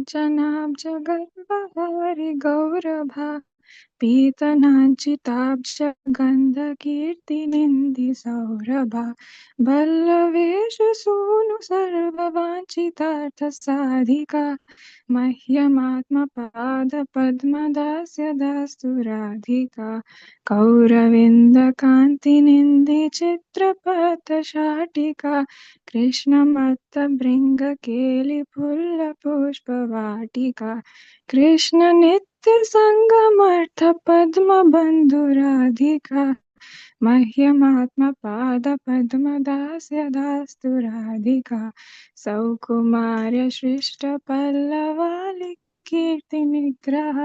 काञ्चनाब्ज गल्पहारि गौरभा पीतनाञ्चिताब्ज गन्धकीर्तिनिन्दिसौरभा वल्लवेशसूनु सर्ववाञ्छितार्थसाधिका मह्यमात्मपादपद्मदास्य दास्तु राधिका कौरविन्दकान्तिनिन्दिचित्रपथशाटिका कृष्णमत्तभृङ्गकेलिफुल्लपुष्पवाटिका कृष्ण नित्यसङ्गमर्थपद्मबन्धुराधिका मह्यमात्मपादपद्मदास्य दास्तु राधिका सौकुमार्यसृष्टपल्लवालिकीर्तिनिग्रह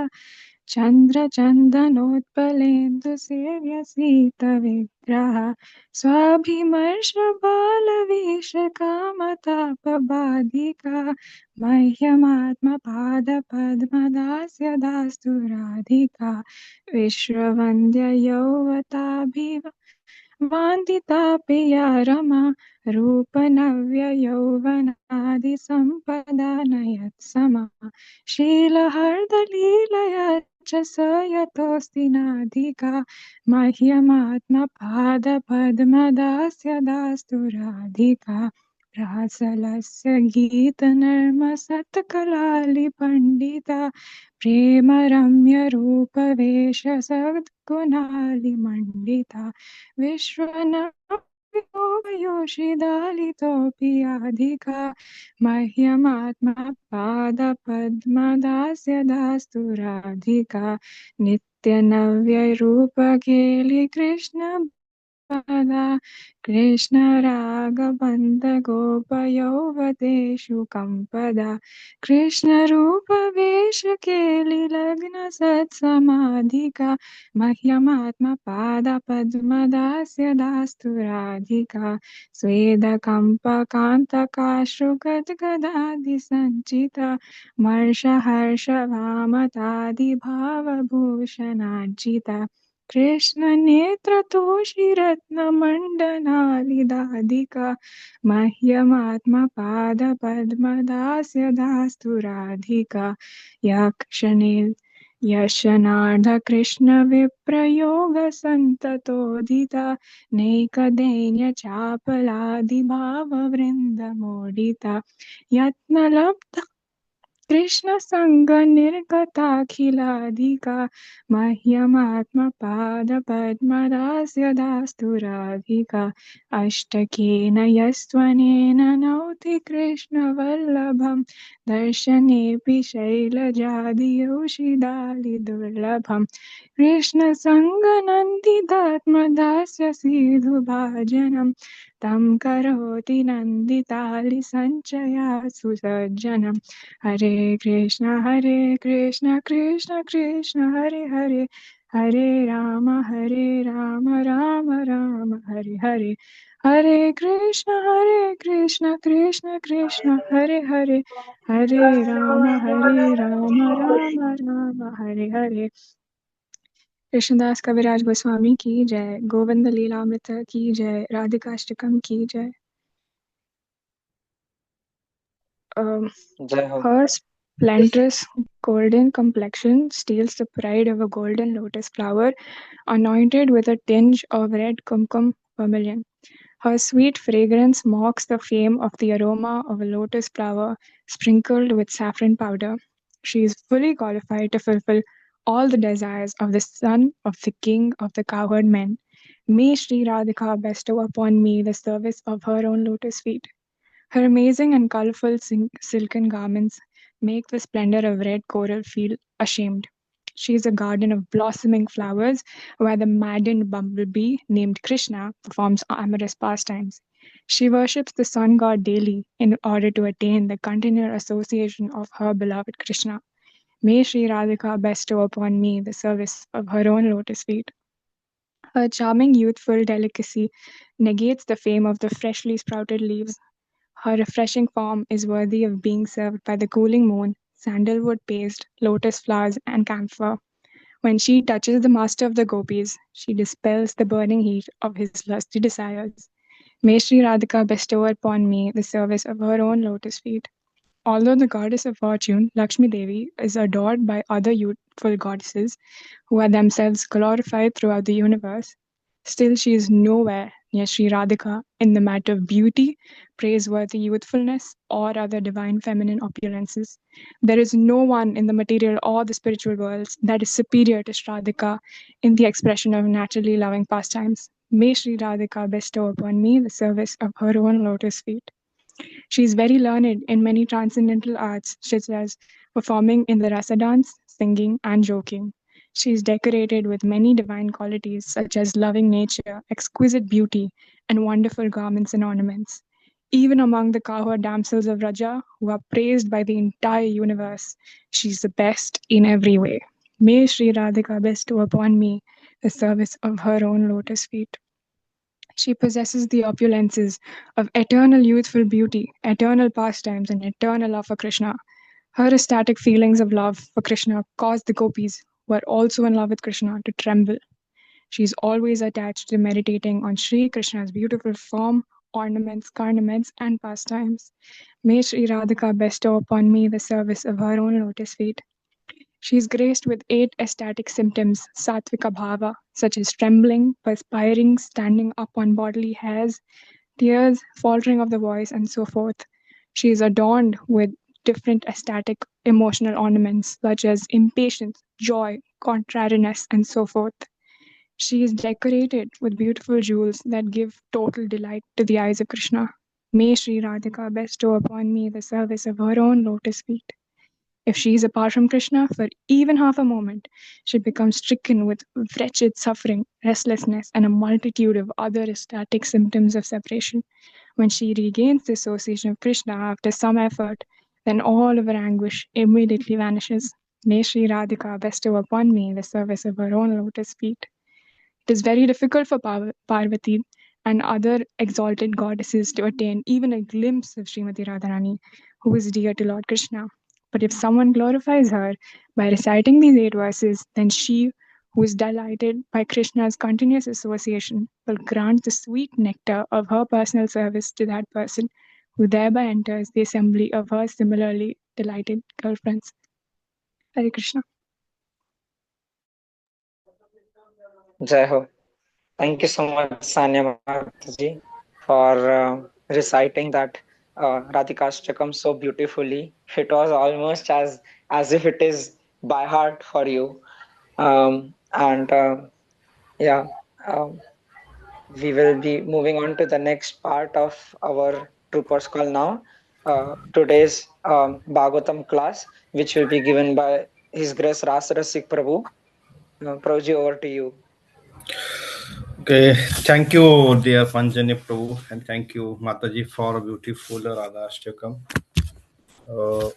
चन्द्रचन्दनोत्पलेन्दुसेव्यसीतविग्रह स्वाभिमर्शबालवेशकामतापबाधिका मह्यमात्मपादपद्मदास्य दास्तु राधिका विश्ववन्द्ययौवताभिवान्दितापि या रमा रूपनव्ययौवनादिसम्पदा नयत्समा शीलहर्दलीलया च स यतोऽस्ति नाधिका मह्यमात्मपादपद्मदास्य दास्तु राधिका प्रासलस्य गीतनर्मसत्कलालिपण्डिता प्रेमरम्यरूपवेशसद्गुणालिमण्डिता विश्वनव्योषिदालितोऽपि याधिका मह्यमात्मपादपद्मदास्य दास्तु राधिका नित्यनव्यरूपकेलिकृष्ण पदा कृष्णरागबन्धगोपयौवतेषु कम्पदा कृष्णरूपवेशकेलिलग्नसत्समाधिका मह्यमात्मपादपद्मदास्य दास्तु राधिका स्वेदकम्पकान्तकाश्रुगद्गदादिसञ्चिता मर्षहर्षवामतादिभावभूषणार्जिता कृष्णनेत्रतोषिरत्नमण्डनालिदाधिका मह्यमात्मपादपद्मदास्य दास्तु राधिका यक्षणेर्यशनार्धकृष्णविप्रयोगसन्ततोदिता नैकदैन्यचापलादिभाववृन्दमोदिता यत्नलब्धा कृष्णसङ्गनिर्गताखिलाधिका मह्यमात्मपादपद्मदास्य दास्तु राधिका अष्टकेन यस्त्वनेन नौति कृष्णवल्लभं दर्शनेऽपि शैलजादियोषिदालिदुर्लभं कृष्णसङ्गनन्दितात्मदास्य सीधुभाजनं तं करोति नन्दितालिसञ्चया सुसज्जनम् हरे कृष्ण कृष्ण कृष्ण हरे हरे हरे राम राम राम हरे हरे हरे कृष्ण कृष्ण कृष्ण हरे हरे हरे राम राम राम हरे हरे। कृष्णदास कविराज गोस्वामी की जय। गोविंद लीलामृत की जय। राधिकाष्टकम की जय। जय हो। Her splendorous golden complexion steals the pride of a golden lotus flower anointed with a tinge of red kumkum vermilion. Her sweet fragrance mocks the fame of the aroma of a lotus flower sprinkled with saffron powder. She is fully qualified to fulfill all the desires of the son of the king of the cowherd men. May Sri Radhika bestow upon me the service of her own lotus feet. Her amazing and colorful silken garments make the splendor of red coral feel ashamed. She is a garden of blossoming flowers where the maddened bumblebee named Krishna performs amorous pastimes. She worships the sun god daily in order to attain the continual association of her beloved Krishna. May Sri Radhika bestow upon me the service of her own lotus feet. Her charming youthful delicacy negates the fame of the freshly sprouted leaves. Her refreshing form is worthy of being served by the cooling moon, sandalwood paste, lotus flowers, and camphor. When she touches the master of the gopis, she dispels the burning heat of his lusty desires. May Sri Radhika bestow upon me the service of her own lotus feet. Although the goddess of fortune, Lakshmi Devi, is adored by other youthful goddesses who are themselves glorified throughout the universe, still she is nowhere near Sri Radhika in the matter of beauty, praiseworthy youthfulness, or other divine feminine opulences. There is no one in the material or the spiritual worlds that is superior to Sri Radhika in the expression of naturally loving pastimes. May Sri Radhika bestow upon me the service of her own lotus feet. She is very learned in many transcendental arts, such as performing in the rasa dance, singing, and joking. She is decorated with many divine qualities, such as loving nature, exquisite beauty, and wonderful garments and ornaments. Even among the cowherd damsels of Raja, who are praised by the entire universe, she is the best in every way. May Sri Radhika bestow upon me the service of her own lotus feet. She possesses the opulences of eternal youthful beauty, eternal pastimes, and eternal love for Krishna. Her ecstatic feelings of love for Krishna cause the gopis, who are also in love with Krishna, to tremble. She is always attached to meditating on Sri Krishna's beautiful form, ornaments, garments, and pastimes. May Sri Radhika bestow upon me the service of her own lotus feet. She is graced with 8 ecstatic symptoms, sattvika bhava, such as trembling, perspiring, standing up on bodily hairs, tears, faltering of the voice, and so forth. She is adorned with different ecstatic emotional ornaments, such as impatience, joy, contrariness, and so forth. She is decorated with beautiful jewels that give total delight to the eyes of Krishna. May Sri Radhika bestow upon me the service of her own lotus feet. If she is apart from Krishna for even half a moment, she becomes stricken with wretched suffering, restlessness, and a multitude of other ecstatic symptoms of separation. When she regains the association of Krishna after some effort, then all of her anguish immediately vanishes. May Sri Radhika bestow upon me the service of her own lotus feet. It is very difficult for Parvati and other exalted goddesses to attain even a glimpse of Srimati Radharani, who is dear to Lord Krishna. But if someone glorifies her by reciting these 8 verses, then she, who is delighted by Krishna's continuous association, will grant the sweet nectar of her personal service to that person, who thereby enters the assembly of her similarly delighted girlfriends. Hare Krishna. Jai Ho. Thank you so much, Sanya Mataji, for reciting that Radhikashtakam so beautifully. It was almost as if it is by heart for you. And yeah, um, we will be moving on to the next part of our Troopers Call now. Today's Bhagavatam class, which will be given by His Grace Rasarasik Prabhu. Prabhuji, over to you. Okay, thank you, dear Panjani Prabhu, and thank you, Mataji, for a beautiful Radha Ashtakam. Uh,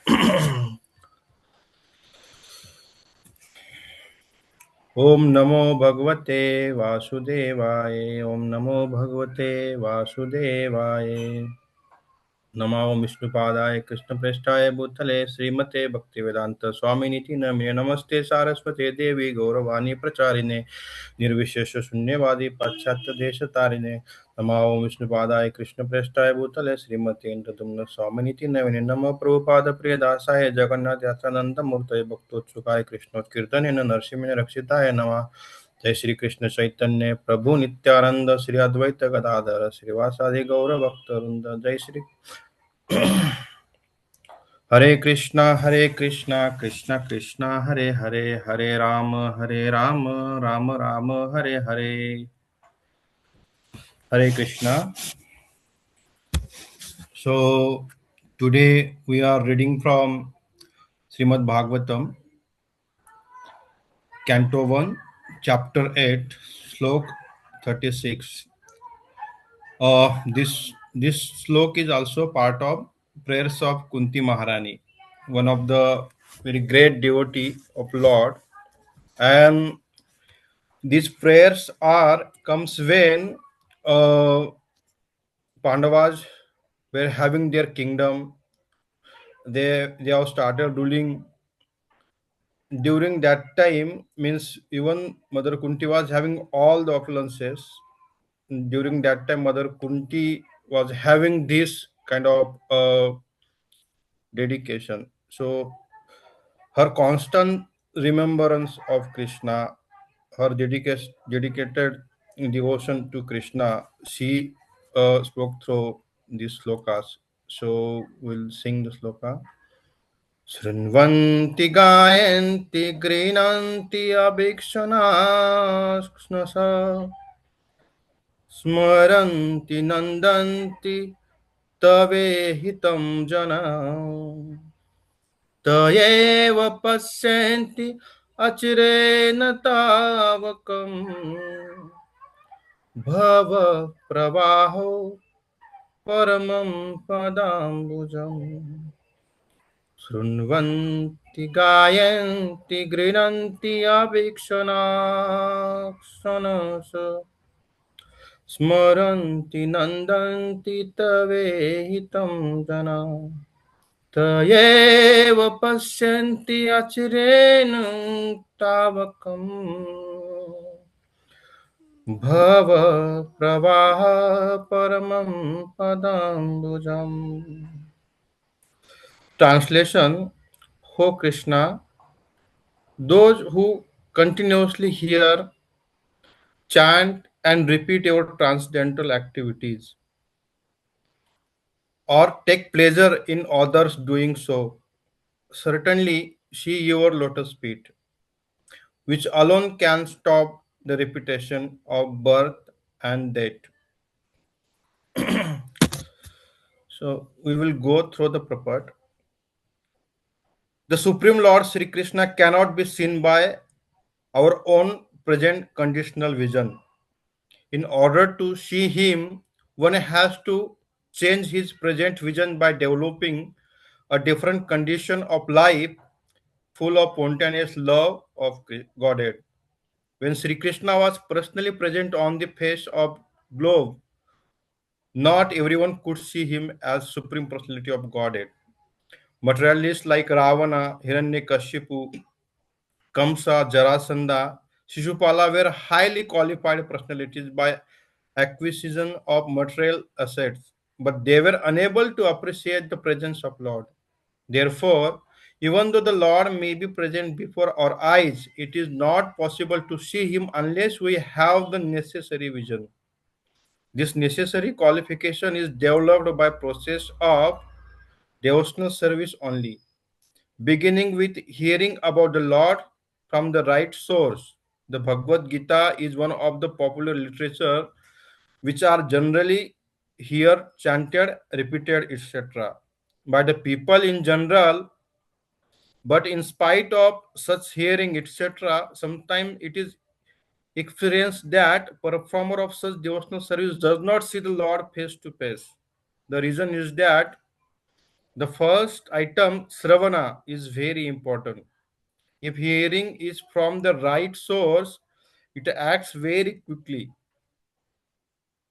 Om Namo Bhagavate Vasudevaya. Om Namo Bhagavate Vasudevaya. नमो विष्णुपादाय कृष्णप्रेष्ठाय भूतले श्रीमते भक्तिवेदांत स्वामिनिति नमे नमस्ते सारस्वते देवी गौरवाणी प्रचारिणे निर्विशेष शून्यवादी पाश्चात्य देश तारिणे नमो विष्णुपादाय कृष्णप्रेष्ठाय भूतले श्रीमते इंद्रदुम्न स्वामिनिति नमे नमः प्रभुपाद प्रियदासाय जगन्नाथ यात्रानंद मूर्तये भक्तोत्सुकाय कृष्णोत्कीर्तने नरसिंह रक्षिताय नमः जय श्री कृष्ण चैतन्य प्रभु नित्यानंद श्री अद्वैत गदाधर श्रीवासादि गौर भक्तवृंद जय श्री हरे Krishna Krishna Krishna Hare Hare Hare Ram Ram Hare Hare Hare Krishna. So today we are reading from Srimad Bhagavatam, Canto 1, Chapter 8, Slok 36. This slok is also part of prayers of Kunti Maharani, one of the very great devotee of Lord. And these prayers are comes when Pandavas were having their kingdom. They have started ruling. During that time, means even Mother Kunti was having all the opulences. During that time, Mother Kunti was having this kind of dedication. So her constant remembrance of Krishna, her dedicated devotion to Krishna, she spoke through these slokas. So we'll sing the sloka. शृण्वन्ति गायन्ति गृह्णन्ति अभीक्षणाः स्मरन्ति नन्दन्ति तवेहितं जना त एव पश्यन्ति अचिरेण तावकम् भव प्रवाहो परमं पदाम्बुजम् शृण्वन्ति गायन्ति गृह्णन्ति अवीक्षणाः स्मरन्ति नन्दन्ति तवेहितं जना त एव पश्यन्ति अचिरेण तावकम् भव प्रवाह परमं पदाम्बुजम्. Translation: O Krishna, those who continuously hear, chant, and repeat your transcendental activities, or take pleasure in others doing so, certainly see your lotus feet, which alone can stop the repetition of birth and death. So we will go through the purport. The Supreme Lord Sri Krishna cannot be seen by our own present conditional vision. In order to see him, one has to change his present vision by developing a different condition of life full of spontaneous love of Godhead. When Sri Krishna was personally present on the face of globe, not everyone could see him as Supreme Personality of Godhead. Materialists like Ravana, Hiranyakashipu, Kamsa, Jarasandha, Shishupala were highly qualified personalities by acquisition of material assets, but they were unable to appreciate the presence of Lord. Therefore, even though the Lord may be present before our eyes, it is not possible to see him unless we have the necessary vision. This necessary qualification is developed by process of devotional service only, beginning with hearing about the Lord from the right source. The Bhagavad Gita is one of the popular literature which are generally heard, chanted, repeated, etc. by the people in general, but in spite of such hearing, etc., sometimes it is experienced that performer of such devotional service does not see the Lord face to face. The reason is that the first item, Sravana, is very important. If hearing is from the right source, it acts very quickly.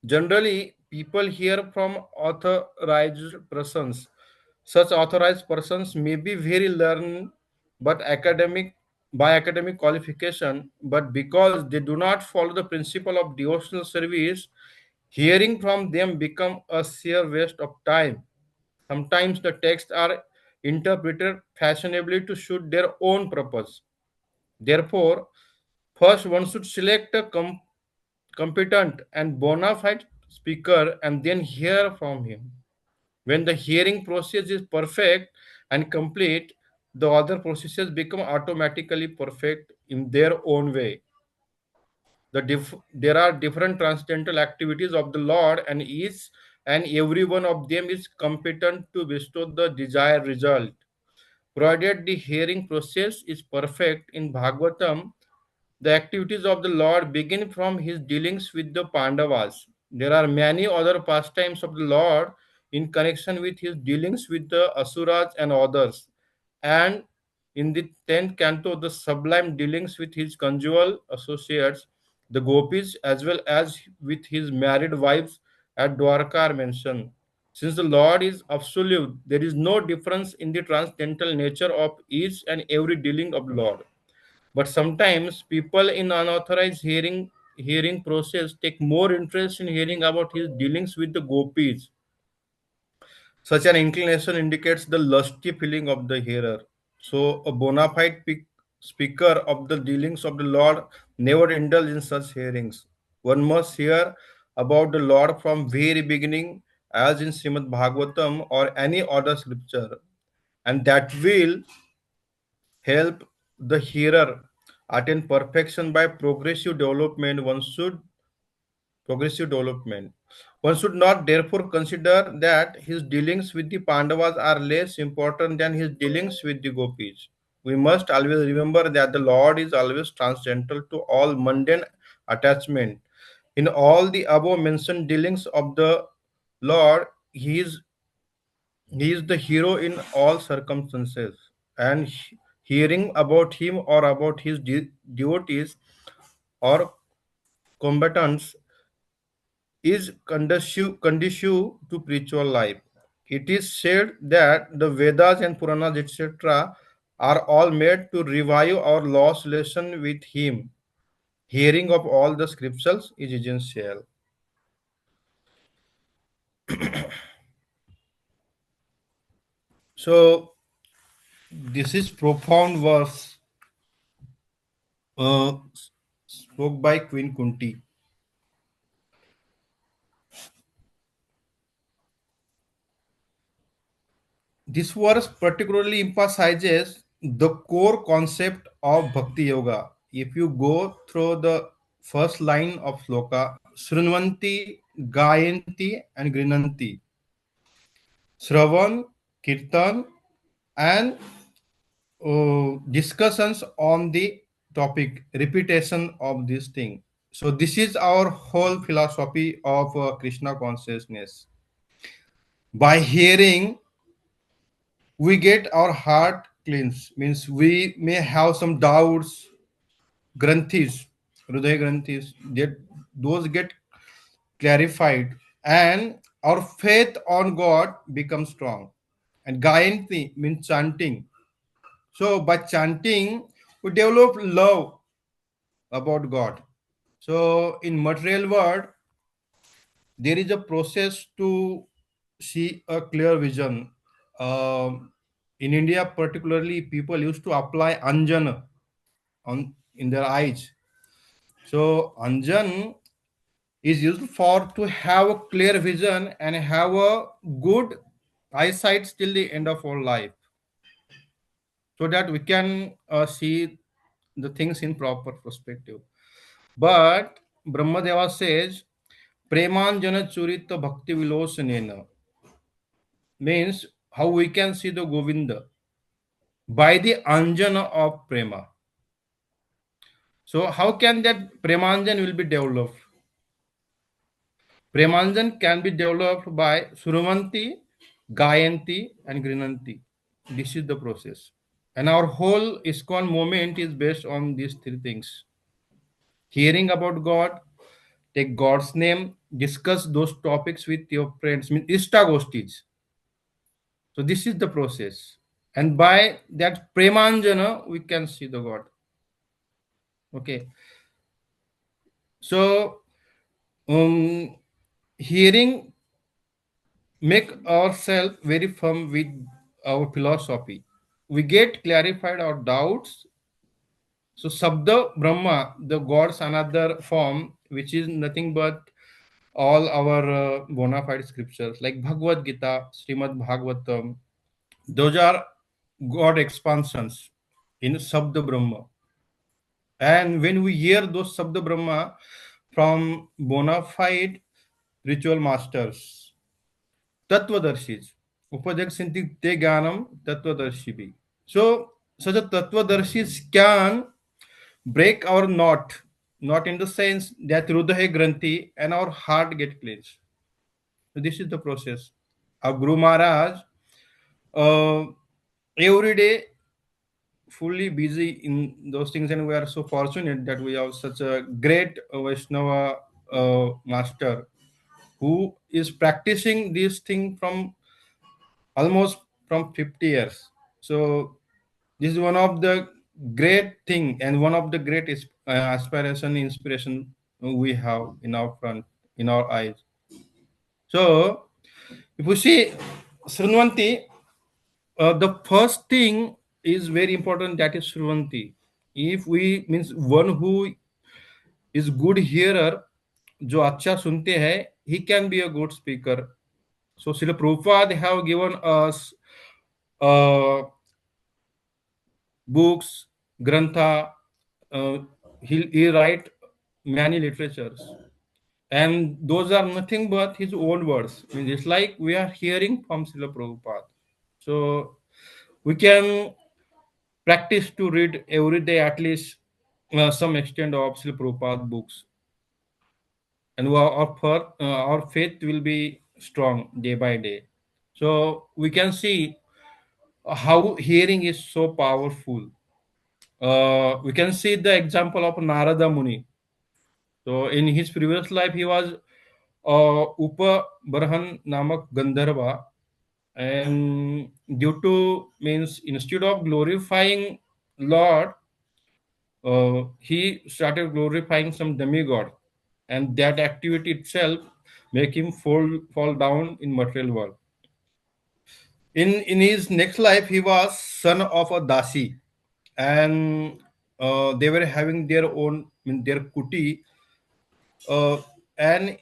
Generally, people hear from authorized persons. Such authorized persons may be very learned but academic qualification, but because they do not follow the principle of devotional service, hearing from them become a sheer waste of time. Sometimes the texts are interpreted fashionably to suit their own purpose. Therefore, first one should select a competent and bona fide speaker and then hear from him. When the hearing process is perfect and complete, the other processes become automatically perfect in their own way. There are different transcendental activities of the Lord, and each and every one of them is competent to bestow the desired result. Provided the hearing process is perfect in Bhagavatam, the activities of the Lord begin from his dealings with the Pandavas. There are many other pastimes of the Lord in connection with his dealings with the Asuras and others. And in the 10th canto, the sublime dealings with his conjugal associates, the gopis, as well as with his married wives at Dwarka are mentioned. Since the Lord is absolute, there is no difference in the transcendental nature of each and every dealing of the Lord. But sometimes people in unauthorized hearing process take more interest in hearing about his dealings with the gopis. Such an inclination indicates the lusty feeling of the hearer. So, a bona fide speaker of the dealings of the Lord never indulge in such hearings. One must hear about the Lord from very beginning, as in Srimad Bhagavatam or any other scripture, and that will help the hearer attain perfection by progressive development. Progressive development. One should not therefore consider that his dealings with the Pandavas are less important than his dealings with the gopis. We must always remember that the Lord is always transcendental to all mundane attachment. In all the above mentioned dealings of the Lord, he is the hero in all circumstances, and hearing about him or about his devotees or combatants is conducive to spiritual life. It is said that the Vedas and Puranas, etc., are all made to revive our lost relation with Him. Hearing of all the scriptures is essential. So, this is profound verse uh, spoke by Queen Kunti. This verse particularly emphasizes the core concept of Bhakti Yoga. If you go through the first line of sloka, Srunvanti, Gayanti, and Grinanti, Shravan, Kirtan, and discussions on the topic, repetition of this thing. So, this is our whole philosophy of Krishna consciousness. By hearing, we get our heart cleansed, means we may have some doubts, granthis, hriday granthis, that those get clarified, and our faith on God becomes strong. And gayanti means chanting. So by chanting, we develop love about God. So in material world, there is a process to see a clear vision. In India, particularly, people used to apply anjana on in their eyes. So anjan is used for to have a clear vision and have a good eyesight till the end of our life, so that we can see the things in proper perspective. But Brahmadeva says, Premanjana Churita Bhakti Vilosanena, means how we can see the Govinda by the anjana of prema. So how can that premanjan will be developed? Premanjan can be developed by Suruvanti, Gayanti, and Grinanti. This is the process. And our whole ISKCON movement is based on these three things. Hearing about God, take God's name, discuss those topics with your friends, mean Ishtagostis. So this is the process. And by that Premanjana, we can see the God. Okay. So hearing make ourselves very firm with our philosophy. We get clarified our doubts. So Sabda Brahma, the God's another form, which is nothing but all our bona fide scriptures like Bhagavad Gita, Srimad Bhagavatam. Those are God expansions in Sabda Brahma. And when we hear those Sabda Brahma from bona fide ritual masters, Tatvadarshis, Upajaksinti Te Ganam Tatvadarshi. So, such a Tatvadarshis can break our knot in the sense that Rudaya Granthi and our heart get cleansed. So this is the process. Our Guru Maharaj, uh, every day fully busy in those things, and we are so fortunate that we have such a great Vaishnava master who is practicing this thing from almost from 50 years. So this is one of the great thing and one of the greatest aspiration, inspiration we have in our front, in our eyes. So if you see Srunvanti, the first thing is very important, that is Srunvanti. If we means one who is good hearer, जो अच्छा सुनते हैं, he can be a good speaker. So Srila Prabhupada have given us uh, books, grantha. Uh, he write many literatures, and those are nothing but his own words. I mean, it's like we are hearing from Srila Prabhupada. So we can practice to read every day at least some extent of Srila Prabhupada books, and our faith will be strong day by day. So we can see how hearing is so powerful. We can see the example of Narada Muni. So in his previous life, he was Upa Barhan Namak Gandharva, and due to means instead of glorifying Lord, he started glorifying some demigod, and that activity itself make him fall down in material world. In his next life, he was son of a dasi, and they were having their own in their kuti, and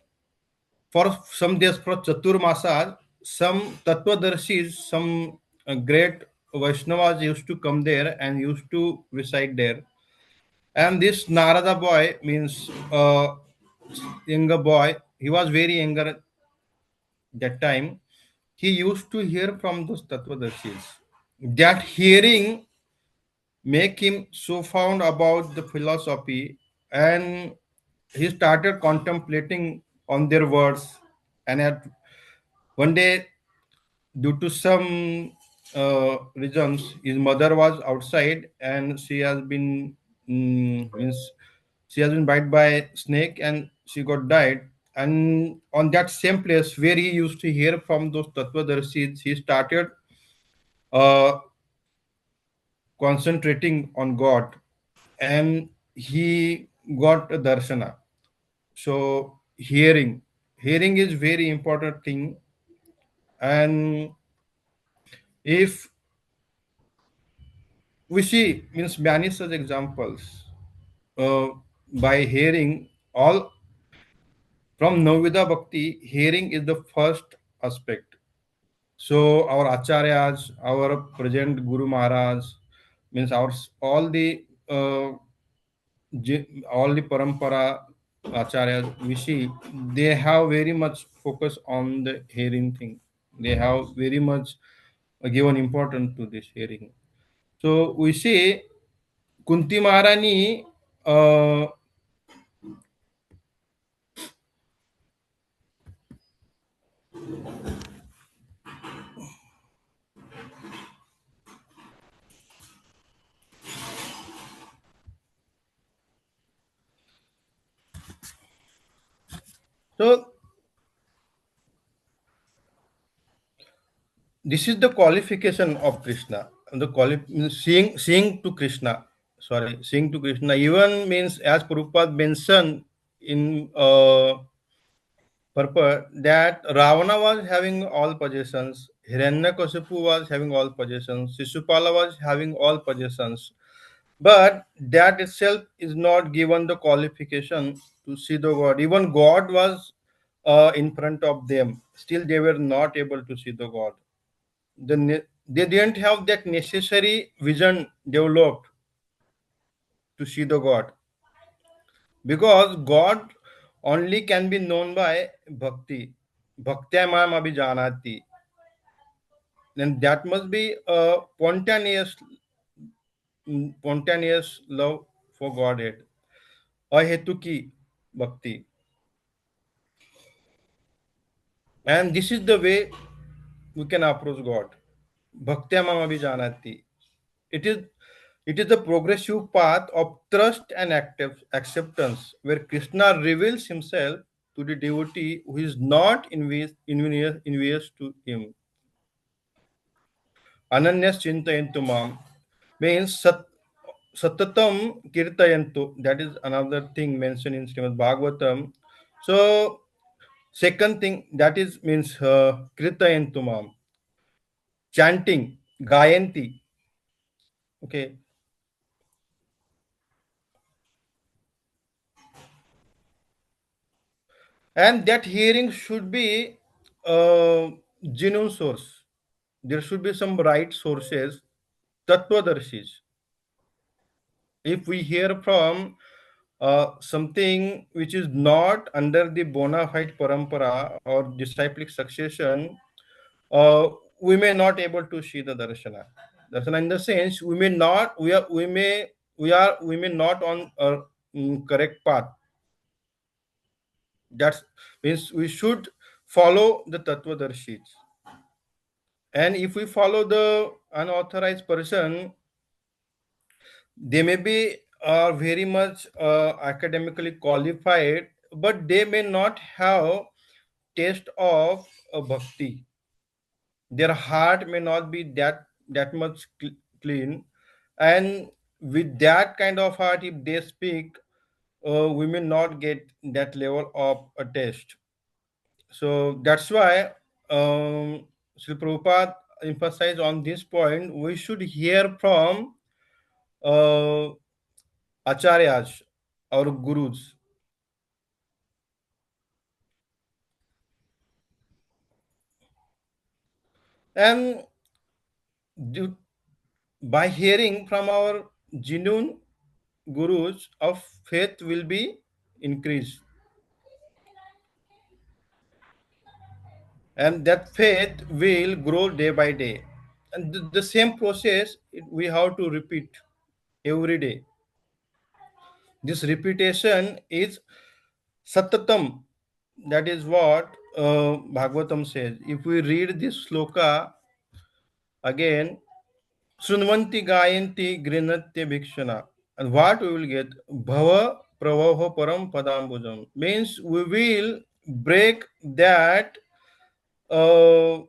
for some days for Chaturmasas, some Tattvadarshis, some great Vaishnavas used to come there and used to reside there. And this Narada boy means younger boy, he was very younger that time. He used to hear from those Tattvadarshis. That hearing make him so fond about the philosophy, and he started contemplating on their words. And at one day, due to some reasons, his mother was outside and she has been means she has been bitten by snake and she got died. And on that same place where he used to hear from those tattvadarshis, he started uh, concentrating on God, and he got a darshana. So hearing is very important thing. And if we see means many such examples uh, by hearing all from Navida Bhakti, hearing is the first aspect. So our acharyas, our present Guru Maharaj, means our all the parampara acharyas we see, they have very much focus on the hearing thing. They have very much given importance to this hearing. So we see Kunti Maharani. Uh, so this is the qualification of Krishna. And the means seeing to Krishna. Sorry, seeing to Krishna. Even means as Prabhupada mentioned in purport that Ravana was having all possessions, Hiranyakasipu was having all possessions, Sisupala was having all possessions. But that itself is not given the qualification to see the God. Even God was in front of them. Still, they were not able to see the God. They didn't have that necessary vision developed to see the God, because God only can be known by bhakti. Bhaktya mam abhijanati. Then that must be a spontaneous love for Godhead. Ahetuki bhakti. And this is the way we can approach God. Bhaktya mam abhijanati. It is it is the progressive path of trust and active acceptance, where Krishna reveals himself to the devotee who is not envious to him. Ananyas chintayantu mam means satatam kirtayantu. That is another thing mentioned in Srimad Bhagavatam. So second thing that is means kirtayantu mam. chanting, Gayanti. Okay, and that hearing should be genuine source. There should be some right sources, Tattvadarshis. If we hear from something which is not under the bona fide parampara or disciplic succession, uh, we may not able to see the darshana. Darshana in the sense we may not, we may not on a correct path. That means we should follow the Tattvadarshis. And if we follow the unauthorized person, they may be very much academically qualified, but they may not have taste of bhakti. Their heart may not be that much clean, and with that kind of heart, if they speak, we may not get that level of a taste. So that's why Sri Prabhupada emphasized on this point. We should hear from uh, acharyas or gurus, and due, by hearing from our genuine gurus, our faith will be increased, and that faith will grow day by day. And the same process we have to repeat every day. This repetition is satatam. That is what Bhagavatam says. If we read this sloka again, Sunvanti Gayanti Grinatya Bhikshana. And what we will get? Bhava Pravaho Param Padambujam. Means we will break that the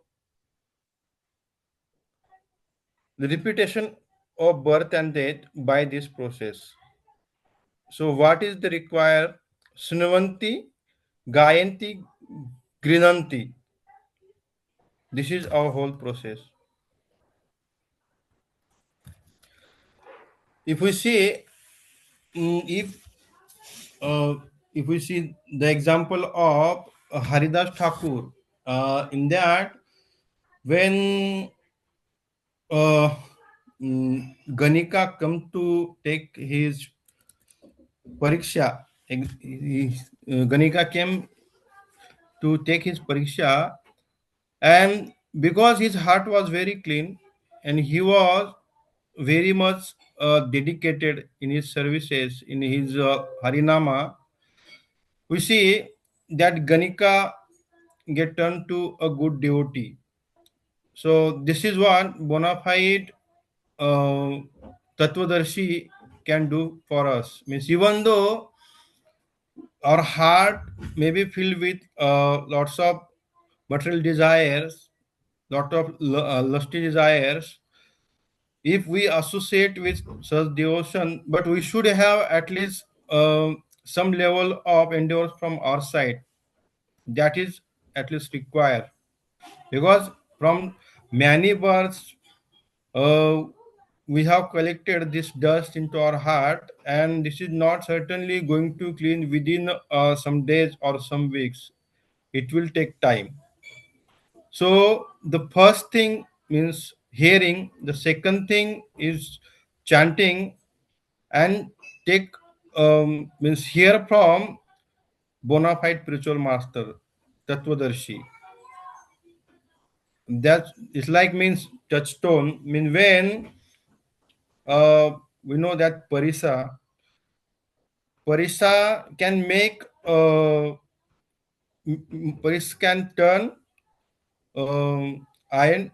repetition of birth and death by this process. So what is the required? Sunvanti Gayanti Grinanti. This is our whole process. If we see, mm, uh, if we see the example of Haridas Thakur, in that when uh, Ganika come to take his pariksha, Ganika came to take his pariksha, and because his heart was very clean and he was very much dedicated in his services, in his Harinama, we see that Ganika get turned to a good devotee. So this is what bona fide uh, Tattvadarshi can do for us. Means even though our heart may be filled with lots of material desires, lot of lusty desires, if we associate with such devotion, but we should have at least some level of endurance from our side. That is at least required, because from many births uh, we have collected this dust into our heart, and this is not certainly going to clean within some days or some weeks. It will take time. So the first thing means hearing, the second thing is chanting, and take means hear from bona fide spiritual master, Tattvadarshi. That is like means touchstone. Mean when we know that Parisa can make Paris can turn iron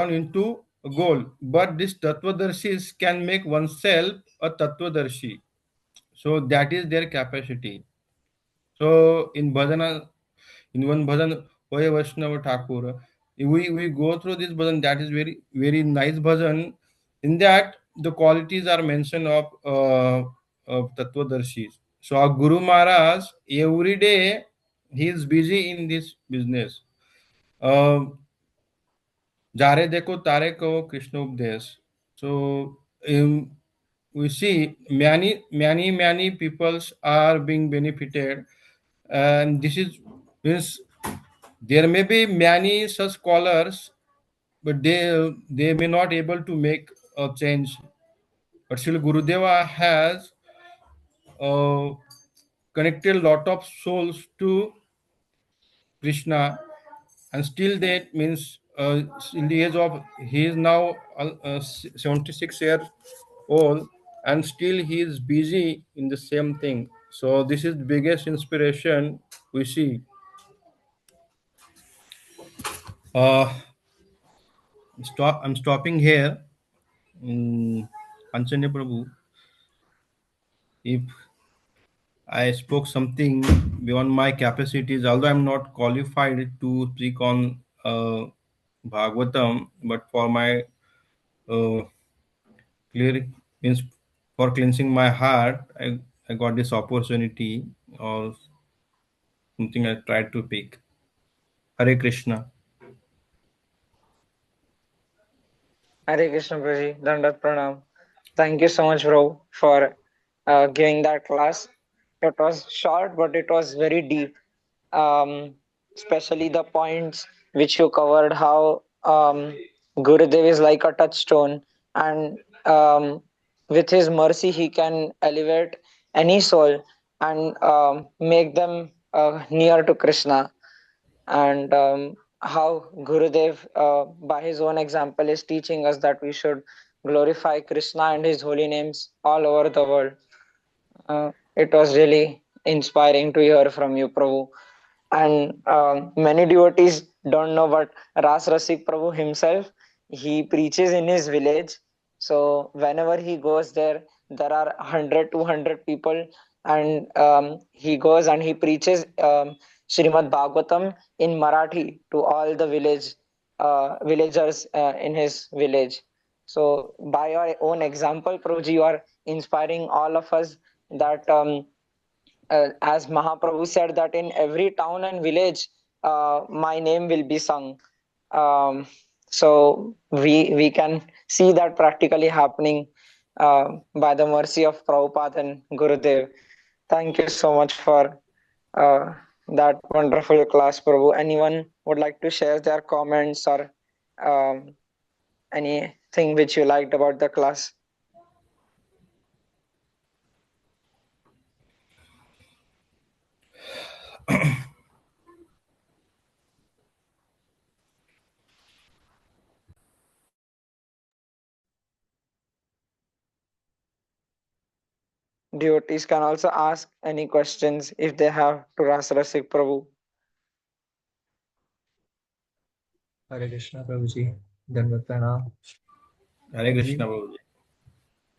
into gold, but this Tattvadarshis can make oneself a Tattvadarshi. So that is their capacity. So in one bhajan, Hoye Vaishnava Thakur, we go through this bhajan. That is very very nice bhajan. In that the qualities are mentioned of Tattvadarshis. So our Guru Maharaj every day he is busy in this business. Uh, Jare deko tare ko Krishna Updesh. So we see many peoples are being benefited, and this is means there may be many such scholars, but they may not able to make a change. But still, Gurudeva has uh, connected lot of souls to Krishna, and still that means in the age of he is now 76 years old, and still he is busy in the same thing. So this is the biggest inspiration we see. Uh, I'm stopping here. Anchanya Prabhu, if I spoke something beyond my capacities, although I'm not qualified to speak on Bhagavatam, but for my uh, clear means for cleansing my heart, I got this opportunity or something I tried to pick. Hare Krishna. Hare Krishna Prabhuji, Dandat Pranam. Thank you so much, bro, for giving that class. It was short, but it was very deep. Um, Especially the points which you covered, how Gurudev is like a touchstone, and with his mercy, he can elevate any soul and make them near to Krishna. And how Gurudev, by his own example, is teaching us that we should glorify Krishna and his holy names all over the world. It was really inspiring to hear from you, Prabhu. And many devotees don't know, but Rasarasik Prabhu himself, he preaches in his village. So whenever he goes there, there are 100, 200 people, and he goes and he preaches Srimad Bhagavatam in Marathi to all the villagers in his village. So by your own example, Prabhuji, you are inspiring all of us that as Mahaprabhu said that in every town and village, my name will be sung. Um, so we can see that practically happening by the mercy of Prabhupada and Gurudev. Thank you so much for that wonderful class, Prabhu. Anyone would like to share their comments or um, anything which you liked about the class? Devotees can also ask any questions if they have to Rasarasik Prabhu. Hare Krishna, Prabhuji. Dandavat Pranam. Hare Krishna, Prabhuji,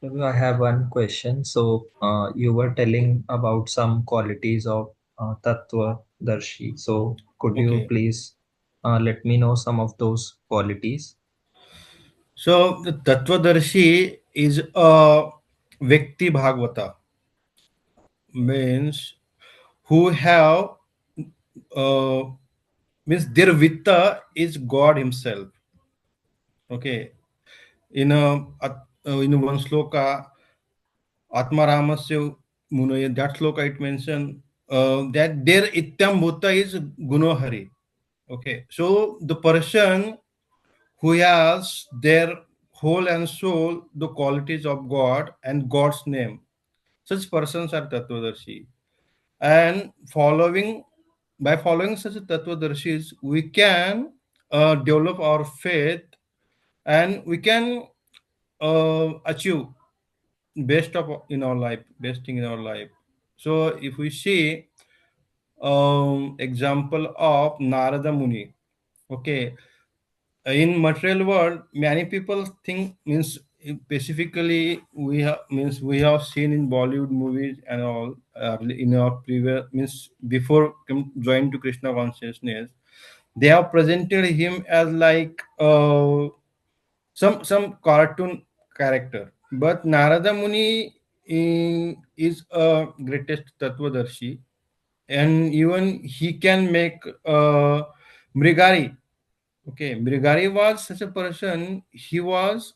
Prabhuji. Prabhu, I have one question. So, you were telling about some qualities of Tattva Darshi. So, could you Okay. please let me know some of those qualities? So the Tattvadarshi is a Vyakti Bhagavata, means who have uh, means their Vitta is God Himself. Okay, in one sloka, Atmaramasya Munaya, that sloka it mentioned that their Ityam Bhuta is Gunohari. Okay, so the person who has their whole and soul the qualities of God and God's name, such persons are Tattvadarshi. And by following such Tattvadarshis, we can develop our faith, and we can achieve best of in our life, best thing in our life. So if we see example of Narada Muni, okay, in material world, many people think means specifically we have seen in Bollywood movies and all in our previous means before joining to Krishna consciousness, they have presented him as like some cartoon character. But Narada Muni is a greatest Tattvadarshi, and even he can make Mrigari. Okay, Mrigari was such a person, he was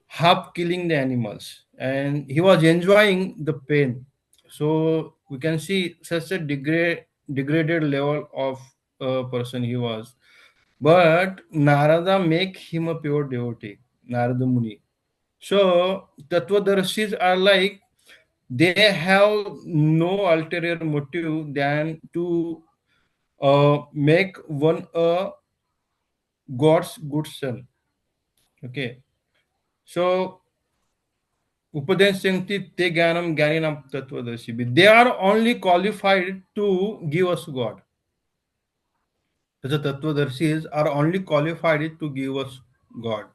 half killing the animals and he was enjoying the pain. So we can see such a degraded level of person he was. But Narada make him a pure devotee, Narada Muni. So Tattvadarshis are like they have no ulterior motive than to make one a God's good son. Okay. So Upadenshyanti te jnanam jnaninam tattvadarshi. They are only qualified to give us God. The tattvadarshis are only qualified to give us God.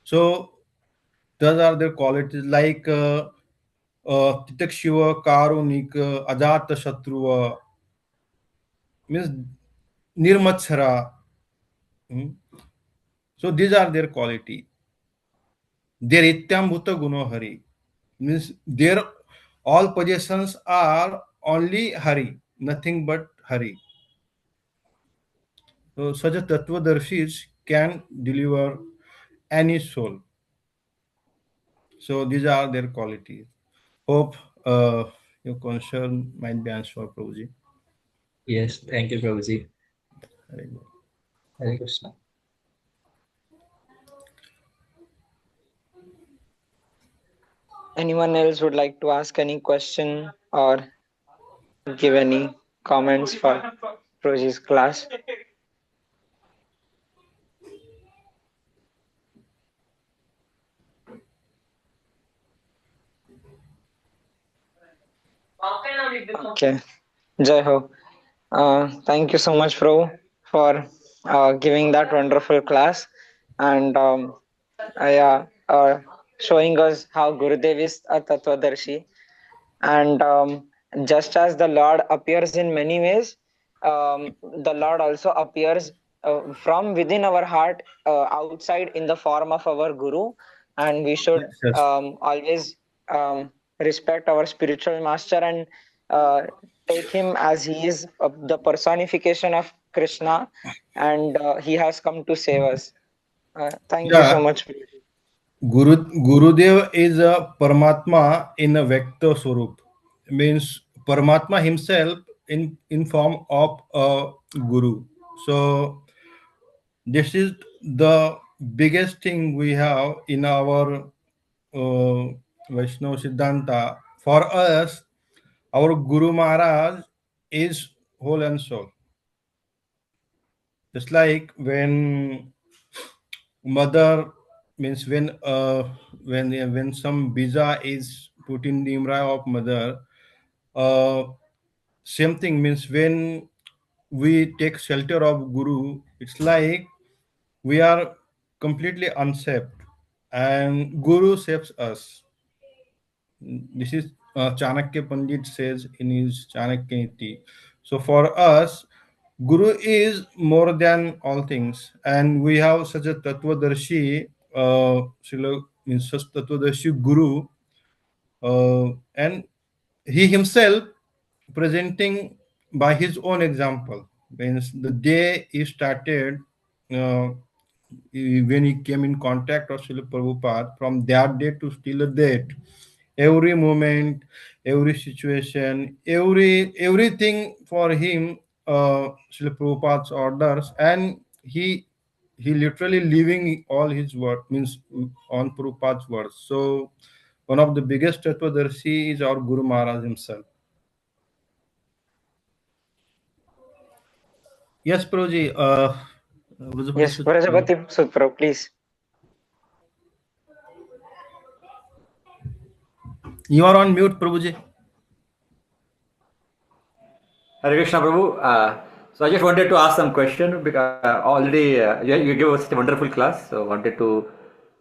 So those are their qualities like Titakshiva, Karunik, Ajata Shatruva, means Nirmatshara. Hmm. So these are their quality. Their Ityambhuta Gunohari means their all possessions are only Hari, nothing but Hari. So such a Tattvadarshis can deliver any soul. So these are their qualities. Hope your concern might be answered, Prabhuji. Yes, thank you, Prabhuji. Very good. Hare Krishna. Anyone else would like to ask any question or give any comments for Roji's class? Okay. Jai Ho. Thank you so much, Prabhu, for giving that wonderful class and showing us how Gurudev is a Tattvadarshi. And just as the Lord appears in many ways, the Lord also appears from within our heart, outside in the form of our Guru. And we should Yes, yes. always respect our spiritual master and take him as he is the personification of Krishna, and he has come to save us. Thank you so Yeah, much. Gurudev is a Paramatma in a vector swarup. Means Paramatma himself in form of a Guru. So this is the biggest thing we have in our Vaishnava Siddhanta. For us, our Guru Maharaj is whole and soul. Just like when mother means when some bija is put in the imra of mother, uh, same thing means when we take shelter of Guru, it's like we are completely unsafe and Guru saves us. This is Chanakya Pandit says in his Chanakya Niti. So for us, Guru is more than all things, and we have such a Tattvadarshi, means such Tattvadarshi Guru, and he himself presenting by his own example. Means the day he started, uh, when he came in contact with Srila Prabhupada, from that day to still a date, every moment, every situation, everything for him, Srila Prabhupada's orders, and he literally living all his word means on Prabhupada's words. So one of the biggest Tattvadarshi is our Guru Maharaj himself. Yes, Prabhuji. Vrajapati Yes, Sut Prabhu. Prajapati Sutro, please. You are on mute, Prabhuji. Hare Krishna Prabhu. So I just wanted to ask some question because already you gave us such a wonderful class. So wanted to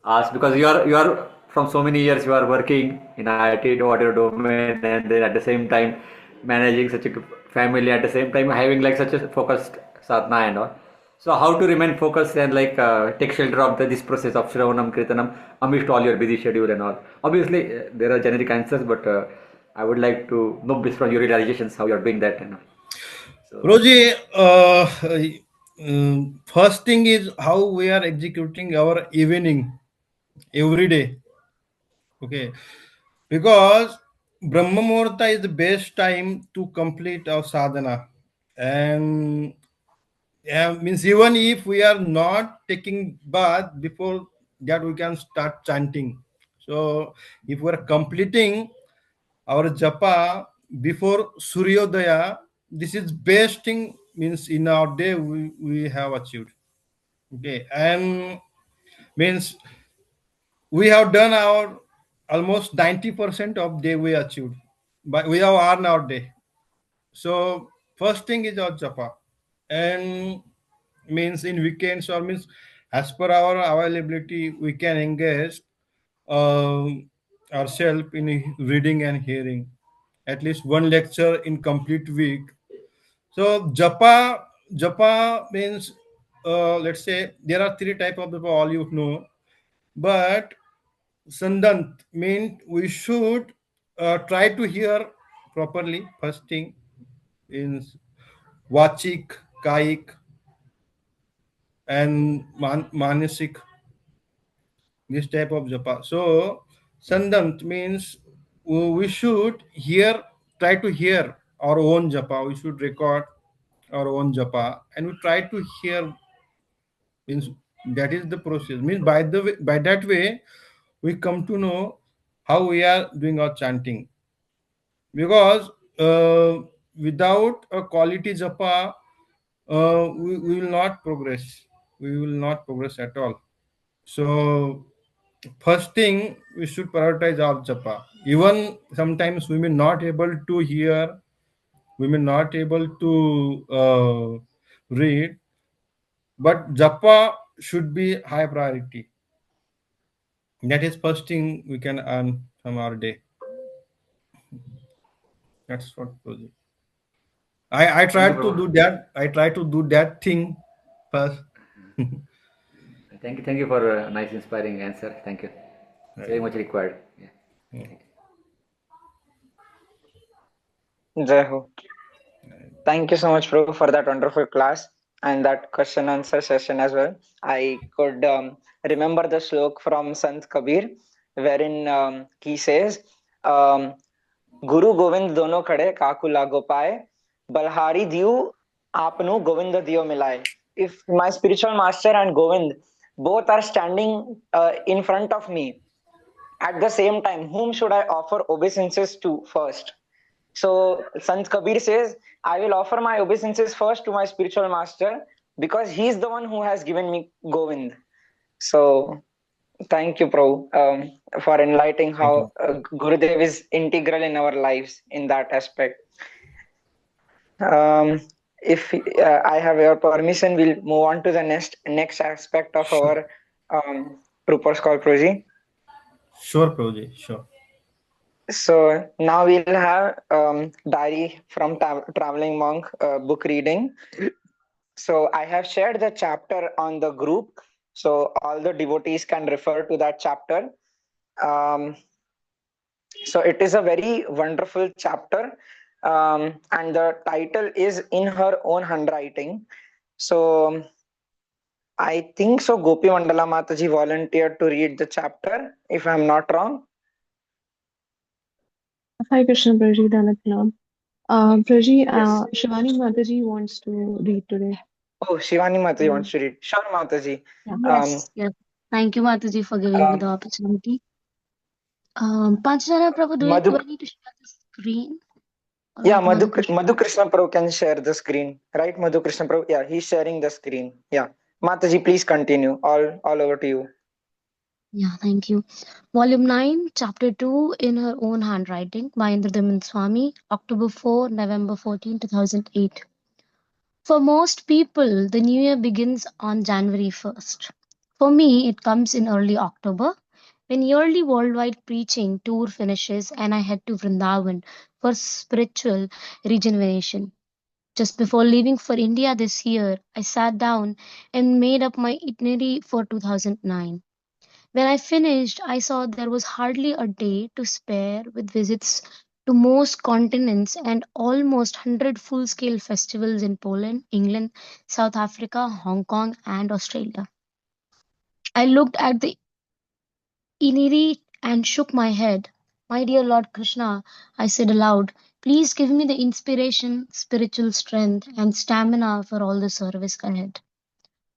ask because you are from so many years you are working in IT whatever domain and then at the same time managing such a family at the same time having like such a focused sadhana and all. So how to remain focused and like take shelter of this process of Shravanam Kirtanam amidst all your busy schedule and all. Obviously there are generic answers, but I would like to know based on your realizations how you are doing that and all. So Prabhuji, first thing is how we are executing our evening every day. Okay, because Brahma Muhurta is the best time to complete our sadhana, and yeah, means even if we are not taking bath before that, we can start chanting. So if we are completing our japa before Suryodaya, this is best thing, means in our day we have achieved. Okay, and means we have done our almost 90% of day we achieved, but we have earned our day. So first thing is our japa, and means in weekends or means as per our availability we can engage ourselves in reading and hearing at least one lecture in complete week. So japa means let's say there are three type of japa, all you know, but sandant means we should try to hear properly. First thing is vachik, kaik, and manasik, this type of japa. So sandant means we should hear, try to hear our own japa. We should record our own japa, and we try to hear, means that is the process. Means by the way, by that way, we come to know how we are doing our chanting. Because without a quality japa, we will not progress. We will not progress at all. So first thing we should prioritize our japa. Even sometimes we may not able to hear, we may not able to read, but japa should be high priority. That is first thing we can earn from our day. That's what project. I Thank you, tried to Prabhu. do that. I try to do that thing first. Thank you for a nice, inspiring answer. Thank you. It's very Right. much required. Yeah. Mm. Thank you. Jai Ho. Thank you so much, Prabhu, for that wonderful class and that question answer session as well. I could remember the slok from Sant Kabir, wherein he says, um, Guru Govind dono khade kaku lago paye, balhari diyu apnu Govind diyo milay. If my spiritual master and Govind both are standing in front of me at the same time, whom should I offer obeisances to first? So Sant Kabir says, I will offer my obeisances first to my spiritual master because he is the one who has given me Govind. So thank you, Prabhu, for enlightening Thank how you. Gurudev is integral in our lives in that aspect. Um, if I have your permission, we'll move on to the next aspect of Sure, our Troopers Call Proji. sure, Prabhuji, sure. So now we'll have Diary from Traveling Monk book reading. So I have shared the chapter on the group, so all the devotees can refer to that chapter. Um, so it is a very wonderful chapter, and the title is in her own handwriting. So I think so. Gopi Mandala Mataji volunteered to read the chapter, if I'm not wrong. Hi, Krishna Praji, Dhanatnam. Praji, Yes. Shivani Mataji wants to read today. Oh, Shivani Mataji Um, wants to read. Sure, Mataji. yeah. Um, Yes. Thank you, Mataji, for giving me the um, opportunity. Panchana Prabhu, do Madhu I need to share the screen or Yeah, Madhu Krishna? Madhu Krishna Prabhu can share the screen, right? Madhu Krishna Prabhu, yeah, he's sharing the screen. Yeah, Mataji, please continue. All over to you. Yeah, thank you. Volume 9, Chapter 2, In Her Own Handwriting by Indradaman Swami, October 4, November 14, 2008. For most people, the new year begins on January 1st. For me, it comes in early October when yearly worldwide preaching tour finishes and I head to Vrindavan for spiritual regeneration. Just before leaving for India this year, I sat down and made up my itinerary for 2009. When I finished, I saw there was hardly a day to spare with visits to most continents and almost 100 full-scale festivals in Poland, England, South Africa, Hong Kong, and Australia. I looked at the Iniri and shook my head. My dear Lord Krishna, I said aloud, please give me the inspiration, spiritual strength, and stamina for all the service ahead.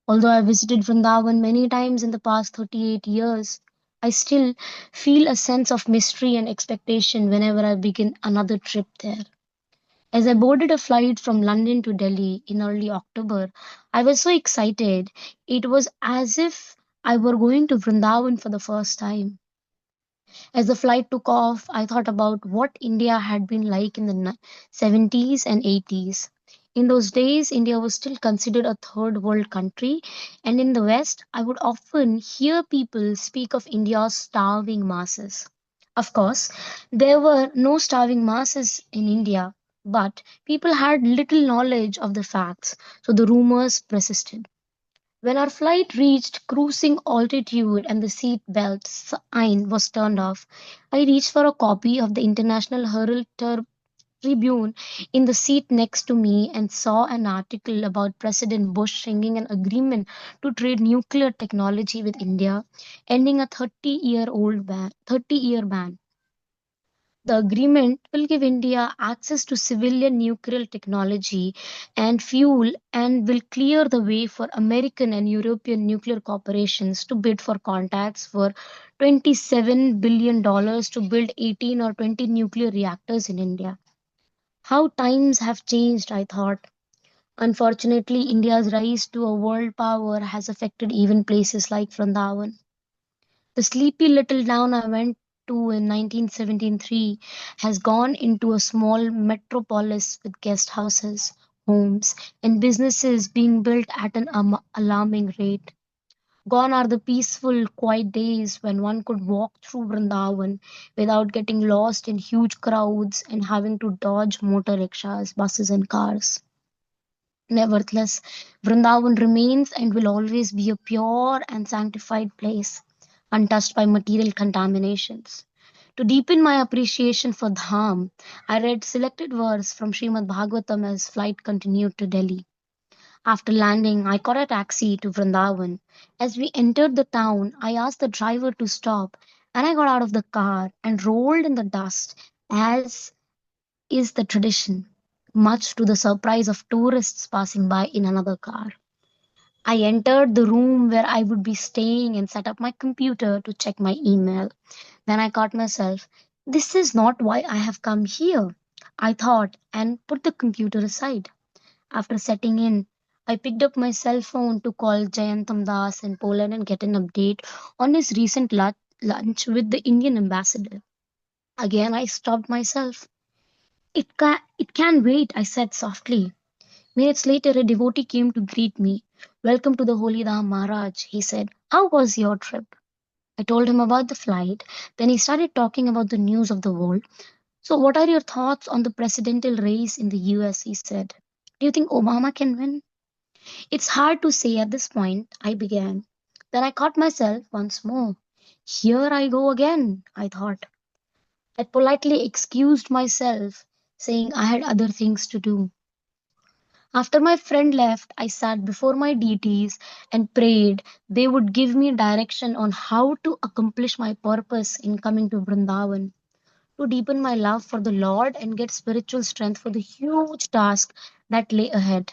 Although I visited Vrindavan many times in the past 38 years, I still feel a sense of mystery and expectation whenever I begin another trip there. As I boarded a flight from London to Delhi in early October, I was so excited. It was as if I were going to Vrindavan for the first time. As the flight took off, I thought about what India had been like in the 70s and 80s. In those days, India was still considered a third world country, and in the West, I would often hear people speak of India's starving masses. Of course, there were no starving masses in India, but people had little knowledge of the facts, so the rumors persisted. When our flight reached cruising altitude and the seat belt sign was turned off, I reached for a copy of the International Herald Tribune in the seat next to me and saw an article about President Bush signing an agreement to trade nuclear technology with India, ending a 30-year ban. The agreement will give India access to civilian nuclear technology and fuel and will clear the way for American and European nuclear corporations to bid for contracts for $27 billion to build 18 or 20 nuclear reactors in India. How times have changed, I thought. Unfortunately, India's rise to a world power has affected even places like Vrindavan. The sleepy little town I went to in 1973 has gone into a small metropolis with guest houses, homes, and businesses being built at an alarming rate. Gone are the peaceful, quiet days when one could walk through Vrindavan without getting lost in huge crowds and having to dodge motor rickshaws, buses, and cars. Nevertheless, Vrindavan remains and will always be a pure and sanctified place, untouched by material contaminations. To deepen my appreciation for Dham, I read selected verse from Srimad Bhagavatam as flight continued to Delhi. After landing, I caught a taxi to Vrindavan. As we entered the town, I asked the driver to stop, and I got out of the car and rolled in the dust, as is the tradition, much to the surprise of tourists passing by in another car. I entered the room where I would be staying and set up my computer to check my email. Then I caught myself. This is not why I have come here, I thought, and put the computer aside. After setting in, I picked up my cell phone to call Jayantam Das in Poland and get an update on his recent lunch with the Indian ambassador. Again, I stopped myself. It can wait, I said softly. Minutes later, a devotee came to greet me. Welcome to the Holy Dham Maharaj, he said. How was your trip? I told him about the flight. Then he started talking about the news of the world. So, what are your thoughts on the presidential race in the US? He said. Do you think Obama can win? It's hard to say at this point, I began. Then I caught myself once more. Here I go again, I thought. I politely excused myself, saying I had other things to do. After my friend left, I sat before my deities and prayed they would give me direction on how to accomplish my purpose in coming to Vrindavan, to deepen my love for the Lord and get spiritual strength for the huge task that lay ahead.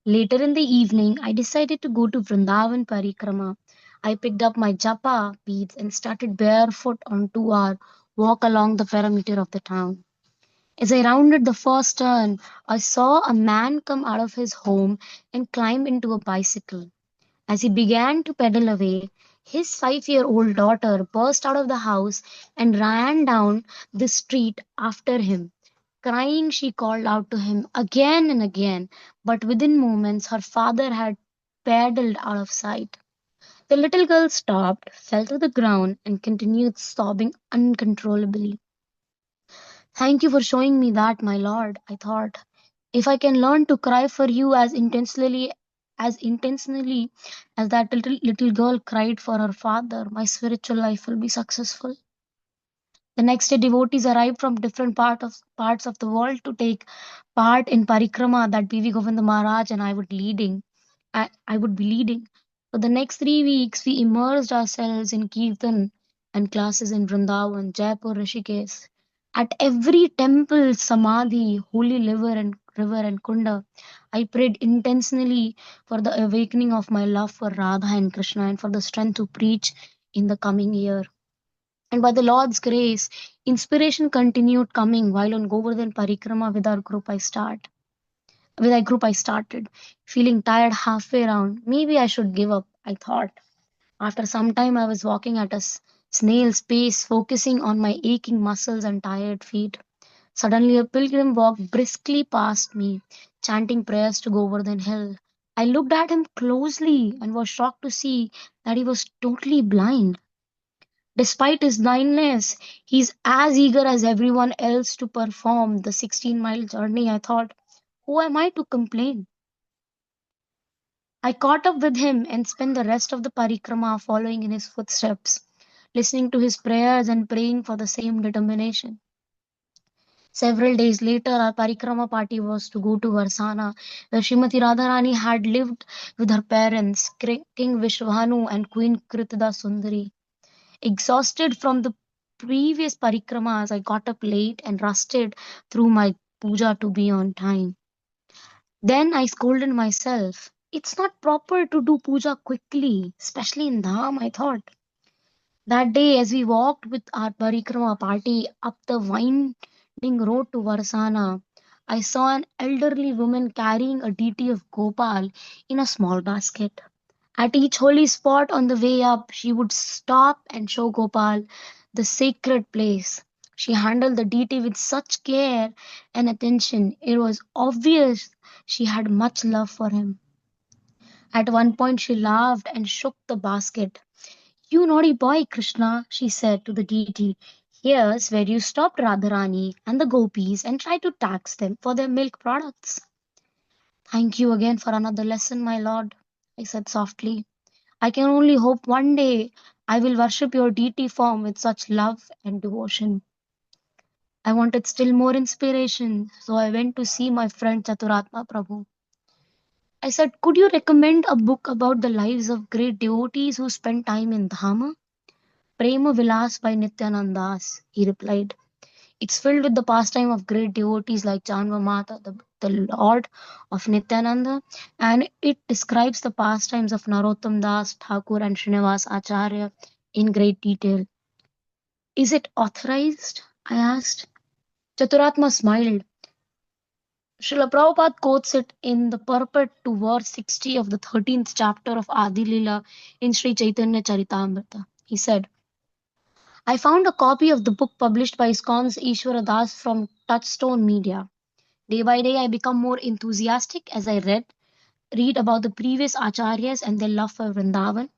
Later in the evening, I decided to go to Vrindavan Parikrama. I picked up my japa beads and started barefoot on 2 hour walk along the perimeter of the town. As I rounded the first turn, I saw a man come out of his home and climb into a bicycle. As he began to pedal away, his 5-year-old daughter burst out of the house and ran down the street after him. Crying, she called out to him again and again, but within moments her father had paddled out of sight. The little girl stopped, fell to the ground, and continued sobbing uncontrollably. Thank you for showing me that, my lord, I thought. If I can learn to cry for you as intentionally as that little girl cried for her father, my spiritual life will be successful. The next day, devotees arrived from different parts of the world to take part in parikrama that B.V. Govinda Maharaj and I would be leading. For the next 3 weeks, we immersed ourselves in kirtan and classes in Vrindavan, Jaipur, Rishikesh. At every temple, samadhi, holy river and kunda, I prayed intentionally for the awakening of my love for Radha and Krishna and for the strength to preach in the coming year. And by the Lord's grace, inspiration continued coming while on Govardhan Parikrama with our group I started. Feeling tired halfway around, maybe I should give up, I thought. After some time, I was walking at a snail's pace, focusing on my aching muscles and tired feet. Suddenly, a pilgrim walked briskly past me, chanting prayers to Govardhan Hill. I looked at him closely and was shocked to see that he was totally blind. Despite his blindness, he's as eager as everyone else to perform the 16-mile journey. I thought, who am I to complain? I caught up with him and spent the rest of the parikrama following in his footsteps, listening to his prayers and praying for the same determination. Several days later, our parikrama party was to go to Varsana, where Srimati Radharani had lived with her parents, King Vishwanu and Queen Kritida Sundari. Exhausted from the previous parikramas, I got up late and rusted through my puja to be on time. Then I scolded myself. It's not proper to do puja quickly, especially in Dham, I thought. That day, as we walked with our parikrama party up the winding road to Varsana, I saw an elderly woman carrying a deity of Gopal in a small basket. At each holy spot on the way up, she would stop and show Gopal the sacred place. She handled the deity with such care and attention. It was obvious she had much love for him. At one point, she laughed and shook the basket. You naughty boy, Krishna, she said to the deity. Here's where you stopped Radharani and the gopis and tried to tax them for their milk products. Thank you again for another lesson, my lord, I said softly. I can only hope one day I will worship your deity form with such love and devotion. I wanted still more inspiration, so I went to see my friend Chaturatma Prabhu. I said, could you recommend a book about the lives of great devotees who spent time in Dhama? Prema Vilas by Nityanandas, he replied. It's filled with the pastime of great devotees like Janva Mata, the Lord of Nityananda, and it describes the pastimes of Narottam Das, Thakur, and Srinivas Acharya in great detail. Is it authorized? I asked. Chaturatma smiled. Srila Prabhupada quotes it in the purport to verse 60 of the 13th chapter of Adi Lila in Sri Chaitanya Charitamrita. He said, I found a copy of the book published by ISKCON's Ishwara Das from Touchstone Media. Day by day, I become more enthusiastic as I read about the previous acharyas and their love for Vrindavan.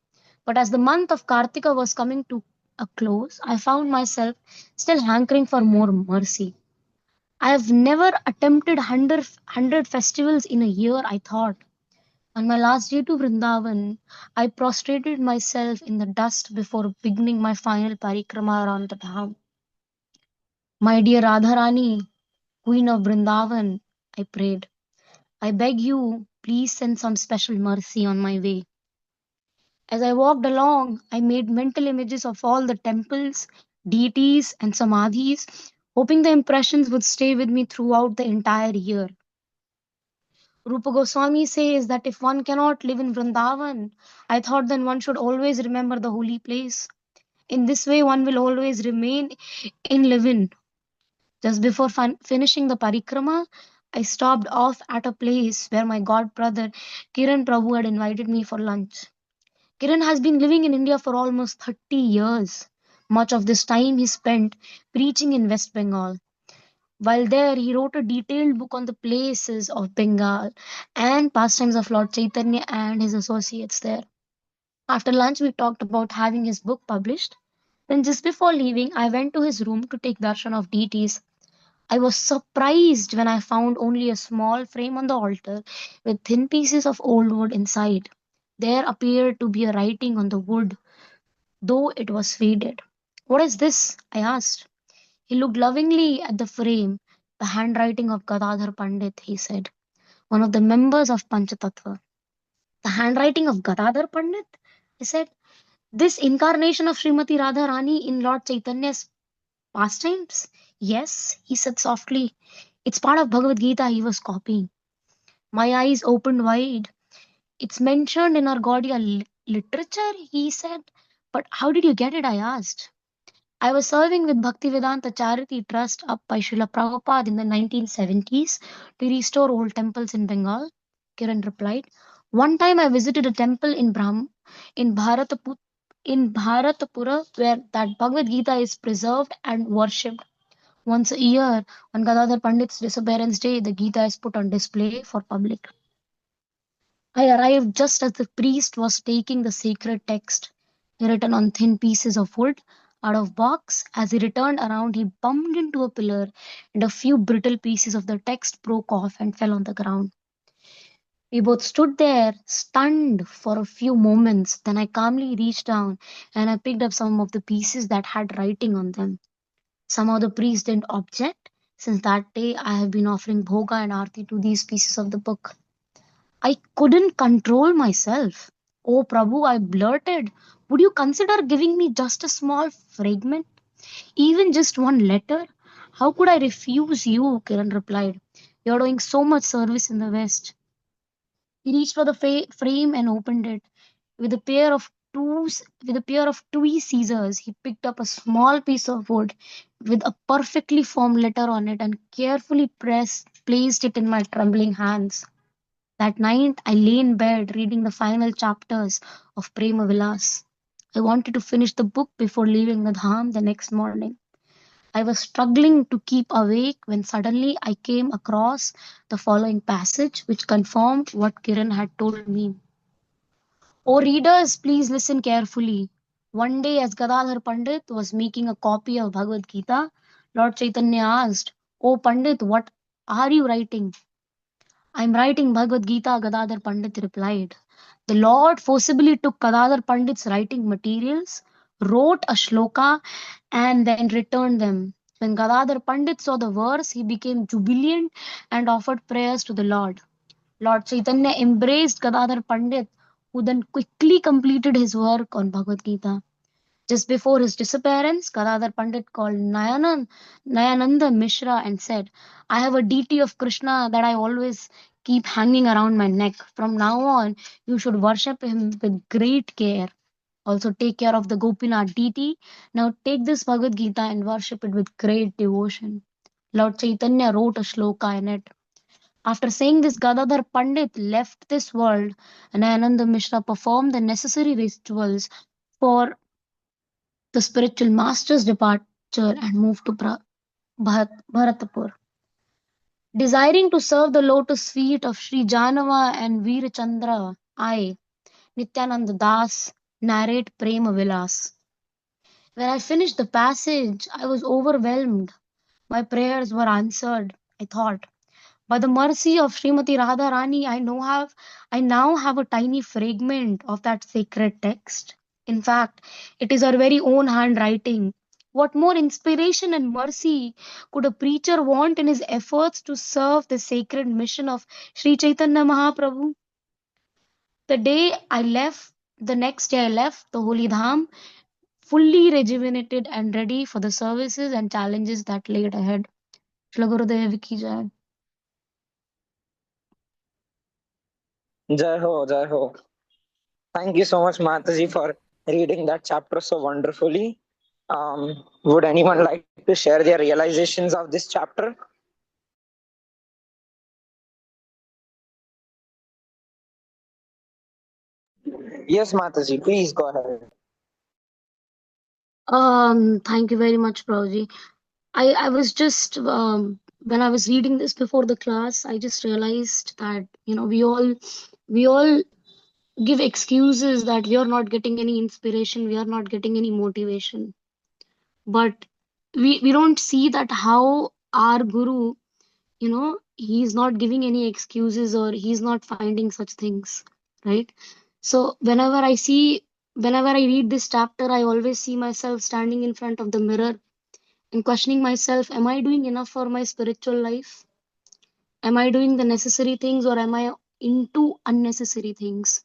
But as the month of Kartika was coming to a close, I found myself still hankering for more mercy. I have never attempted 100 festivals in a year, I thought. On my last day to Vrindavan, I prostrated myself in the dust before beginning my final parikrama around the dham. My dear Radharani, Queen of Vrindavan, I prayed, I beg you, please send some special mercy on my way. As I walked along, I made mental images of all the temples, deities, and samadhis, hoping the impressions would stay with me throughout the entire year. Rupa Goswami says that if one cannot live in Vrindavan, I thought then one should always remember the holy place. In this way, one will always remain in living. Just before finishing the parikrama, I stopped off at a place where my god brother Kiran Prabhu had invited me for lunch. Kiran has been living in India for almost 30 years. Much of this time he spent preaching in West Bengal. While there, he wrote a detailed book on the places of Bengal and pastimes of Lord Chaitanya and his associates there. After lunch, we talked about having his book published. Then, just before leaving, I went to his room to take darshan of deities. I was surprised when I found only a small frame on the altar with thin pieces of old wood inside. There appeared to be a writing on the wood, though it was faded. What is this? I asked. He looked lovingly at the frame. The handwriting of Gadadhar Pandit, he said, one of the members of Panchatattva. The handwriting of Gadadhar Pandit? I said, this incarnation of Srimati Radharani in Lord Chaitanya's pastimes? Yes, he said softly. It's part of Bhagavad Gita he was copying. My eyes opened wide. It's mentioned in our Gaudiya literature, he said. But how did you get it? I asked. I was serving with Bhaktivedanta Charity Trust up by Srila Prabhupada in the 1970s to restore old temples in Bengal. Kiran replied. One time I visited a temple in Bharatapura where that Bhagavad Gita is preserved and worshipped. Once a year, on Gadadhar Pandit's disappearance day, the Gita is put on display for public. I arrived just as the priest was taking the sacred text, written on thin pieces of wood, out of box. As he returned around, he bumped into a pillar, and a few brittle pieces of the text broke off and fell on the ground. We both stood there, stunned for a few moments. Then I calmly reached down and I picked up some of the pieces that had writing on them. Somehow the priest didn't object. Since that day, I have been offering bhoga and arti to these pieces of the book. I couldn't control myself. Oh, Prabhu, I blurted. Would you consider giving me just a small fragment? Even just one letter? How could I refuse you? Kiran replied. You're doing so much service in the West. He reached for the frame and opened it. With a pair of twee scissors, he picked up a small piece of wood with a perfectly formed letter on it and carefully placed it in my trembling hands. That night, I lay in bed reading the final chapters of Prema Vilas. I wanted to finish the book before leaving the Dham the next morning. I was struggling to keep awake when suddenly I came across the following passage, which confirmed what Kiran had told me. Oh, readers, please listen carefully. One day, as Gadadhar Pandit was making a copy of Bhagavad Gita, Lord Chaitanya asked, Oh, Pandit, what are you writing? I'm writing Bhagavad Gita, Gadadhar Pandit replied. The Lord forcibly took Gadadhar Pandit's writing materials, wrote a shloka, and then returned them. When Gadadhar Pandit saw the verse, he became jubilant and offered prayers to the Lord. Lord Chaitanya embraced Gadadhar Pandit, who then quickly completed his work on Bhagavad Gita. Just before his disappearance, Gadadhar Pandit called Nayananda Mishra and said, I have a deity of Krishna that I always keep hanging around my neck. From now on, you should worship him with great care. Also take care of the Gopinath deity. Now take this Bhagavad Gita and worship it with great devotion. Lord Chaitanya wrote a shloka in it. After saying this, Gadadhar Pandit left this world and Ananda Mishra performed the necessary rituals for the spiritual master's departure and moved to Bharatapur. Desiring to serve the lotus feet of Sri Janava and Veerachandra, I, Nityananda Das, narrate Prema Vilas. When I finished the passage, I was overwhelmed. My prayers were answered, I thought. By the mercy of Srimati Radharani, I now have a tiny fragment of that sacred text. In fact, it is our very own handwriting. What more inspiration and mercy could a preacher want in his efforts to serve the sacred mission of Sri Chaitanya Mahaprabhu? The next day I left the Holy Dham, fully rejuvenated and ready for the services and challenges that laid ahead. Shri Gurudev ki jai. Jai Ho, Jai Ho. Thank you so much, Mataji, for reading that chapter so wonderfully. Would anyone like to share their realizations of this chapter? Yes, Mataji, please go ahead. Thank you very much, Prabhuji. I was just when I was reading this before the class, I just realized that we all give excuses that we are not getting any inspiration, we are not getting any motivation. But we don't see that how our guru, he's not giving any excuses or he's not finding such things, right? So whenever I read this chapter, I always see myself standing in front of the mirror and questioning myself, am I doing enough for my spiritual life? Am I doing the necessary things, or am I into unnecessary things?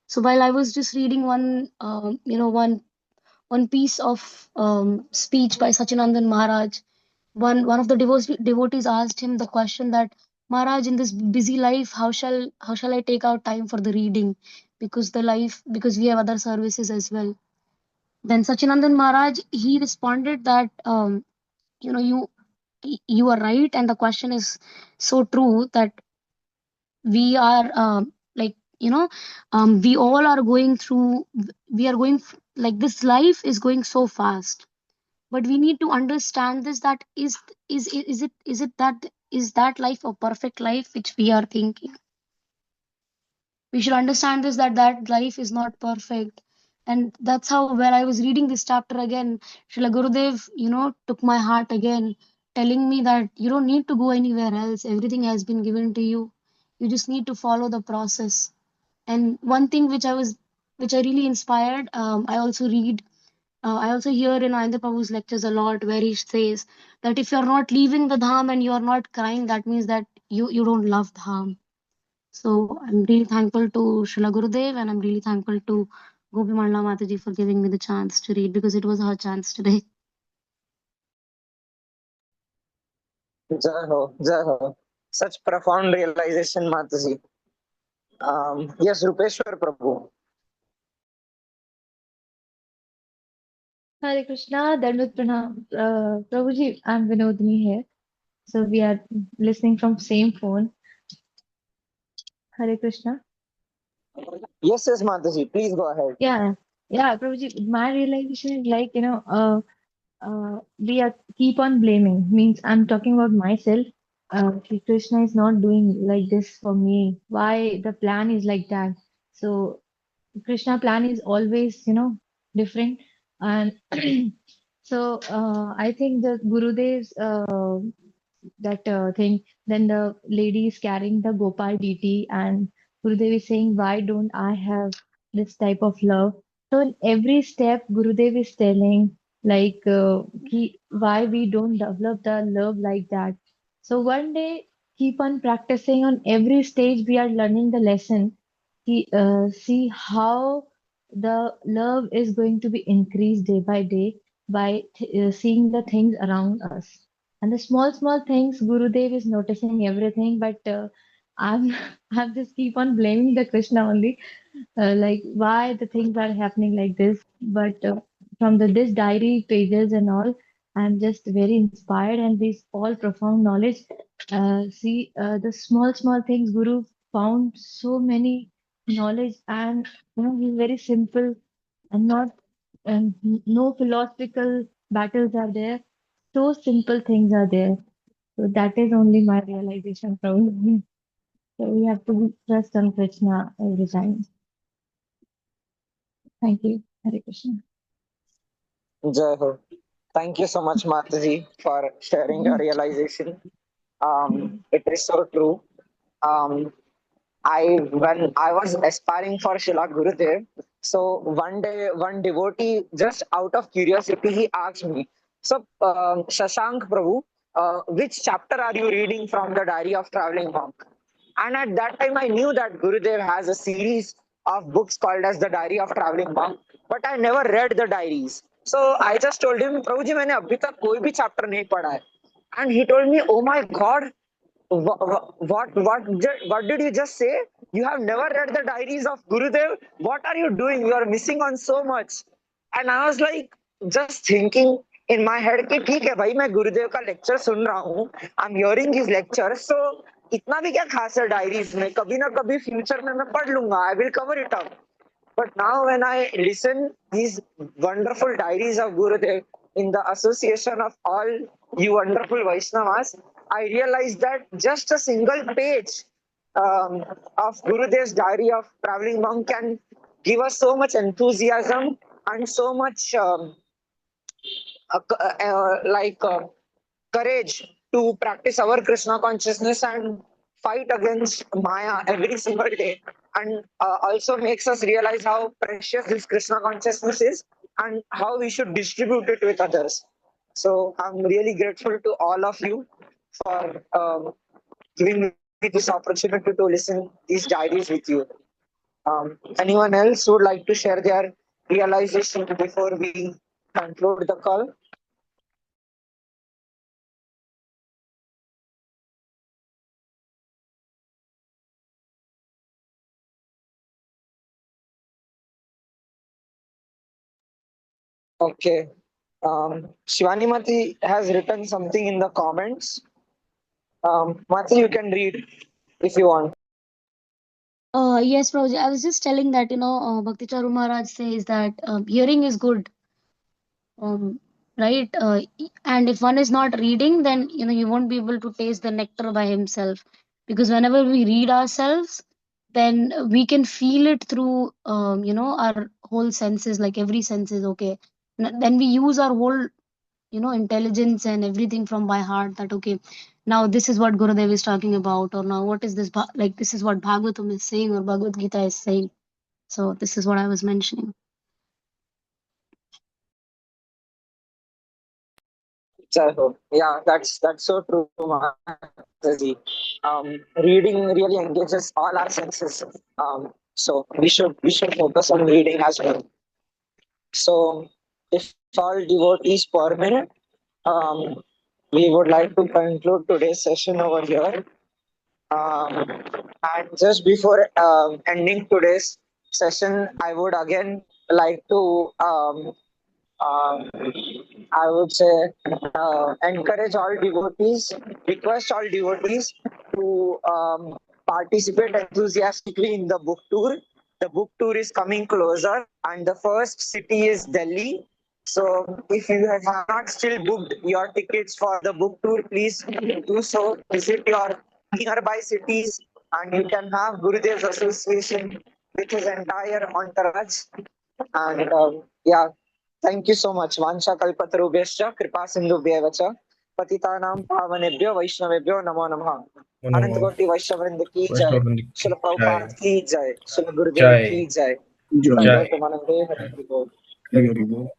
So while I was just reading one piece of speech by Sachinandan Maharaj, one of the devotees asked him the question that, Maharaj, in this busy life, how shall I take out time for the reading, because we have other services as well. Then Sachinandan Maharaj, he responded that, you know you you are right, and the question is so true that we are we all are going through, we are going like, this life is going so fast, but we need to understand this, that is that life a perfect life which we are thinking? We should understand this, that life is not perfect. And that's how, when I was reading this chapter again, Srila Gurudev, took my heart again, telling me that you don't need to go anywhere else, everything has been given to you, you just need to follow the process. And one thing which I really inspired, I also hear in Ayanda Prabhu's lectures a lot, where he says that if you're not leaving the dham and you're not crying, that means that you don't love dham. So I'm really thankful to Srila Gurudev, and I'm really thankful to Gopi Malla Mataji for giving me the chance to read, because it was her chance today. Jai Ho, Jai Ho. Such profound realization, Mataji. Yes, Rupeshwar Prabhu. Hare Krishna, Dandavat Pranam. Prabhuji, I'm Vinodini here. So we are listening from same phone. Hare Krishna. Yes, yes, Mataji. Please go ahead. Yeah, yeah, Prabhuji, my realization is like, we are keep on blaming. Means I'm talking about myself. Shri Krishna is not doing like this for me. Why the plan is like that? So Krishna plan is always, different. And so I think the Gurudev's that thing, then the lady is carrying the Gopal deity, and Gurudev is saying, why don't I have this type of love? So in every step, Gurudev is telling like why we don't develop the love like that. So one day, keep on practicing. On every stage, we are learning the lesson. See how the love is going to be increased day by day by seeing the things around us. And the small, small things, Gurudev is noticing everything, but I'm I'm just keep on blaming the Krishna only, like why the things are happening like this. But from this diary pages and all, I'm just very inspired, and these all profound knowledge. See the small, small things. Guru found so many knowledge, and he's very simple and not and no philosophical battles are there. So simple things are there. So that is only my realization from me. So we have to trust on Krishna every time. Thank you. Hare Krishna. Jai Ho. Thank you so much, Mataji, for sharing your realization. It is so true. Um, when I was aspiring for Shila Gurudev, so one day one devotee, just out of curiosity, he asked me, so Shashank Prabhu, which chapter are you reading from the Diary of Traveling Monk? And at that time, I knew that Gurudev has a series of books called as the Diary of Traveling Monk, but I never read the diaries. So I just told him, Prabhuji, मैंने अभी तक कोई भी chapter नहीं पढ़ा है. And he told me, oh my God, what did you just say? You have never read the diaries of Gurudev? What are you doing? You are missing on so much. And I was like, just thinking in my head कि ठीक है भाई, मैं गुरुदेव का lecture सुन रहा हूँ, I'm hearing his lecture, so इतना भी क्या खास है डायरीज में, कभी ना कभी फ्यूचर में मैं पढ़ लूंगा, I will cover it up. But now when I listen these wonderful diaries of Gurudev in the association of all you wonderful Vaishnavas, I realized that just a single page of Gurudev's diary of traveling monk can give us so much enthusiasm and so much courage to practice our Krishna consciousness and fight against Maya every single day, and also makes us realize how precious this Krishna consciousness is and how we should distribute it with others. So I'm really grateful to all of you for giving me this opportunity to listen these diaries with you. Anyone else would like to share their realization before we conclude the call? Okay. Shivani Mati has written something in the comments. Mati, you can read if you want. Yes, Prabhuji. I was just telling that, Bhakti Charu Maharaj says that hearing is good, right? And if one is not reading, then, you won't be able to taste the nectar by himself. Because whenever we read ourselves, then we can feel it through, our whole senses, like every sense is okay. Then we use our whole, intelligence and everything from by heart that, okay, now this is what Gurudev is talking about, or now what is this, like this is what Bhagavatam is saying, or Bhagavad Gita is saying. So this is what I was mentioning. Yeah, that's so true, Mataji. Reading really engages all our senses. So we should focus on reading as well. So if all devotees permit, um, we would like to conclude today's session over here. And just before ending today's session, I would again like to I would say encourage all devotees, request all devotees to participate enthusiastically in the book tour. The book tour is coming closer, and the first city is Delhi. So, if you have not still booked your tickets for the book tour, please do so. Visit your nearby cities, and you can have Gurudev's association with his entire entourage. And yeah, thank you so much. Vansha kalpatarubhyascha kripa sindhubhyeva cha patitanam pavanebhyo vaishnavebhyo namo namah. Anant NaMo Koti Vaishnavrind ki jai. वैष्णव की Srila जय Prabhupada ki jai. Srila Gurudev जय ki jai. Joy. जय Sarvate Manande Hari Bol. Very good.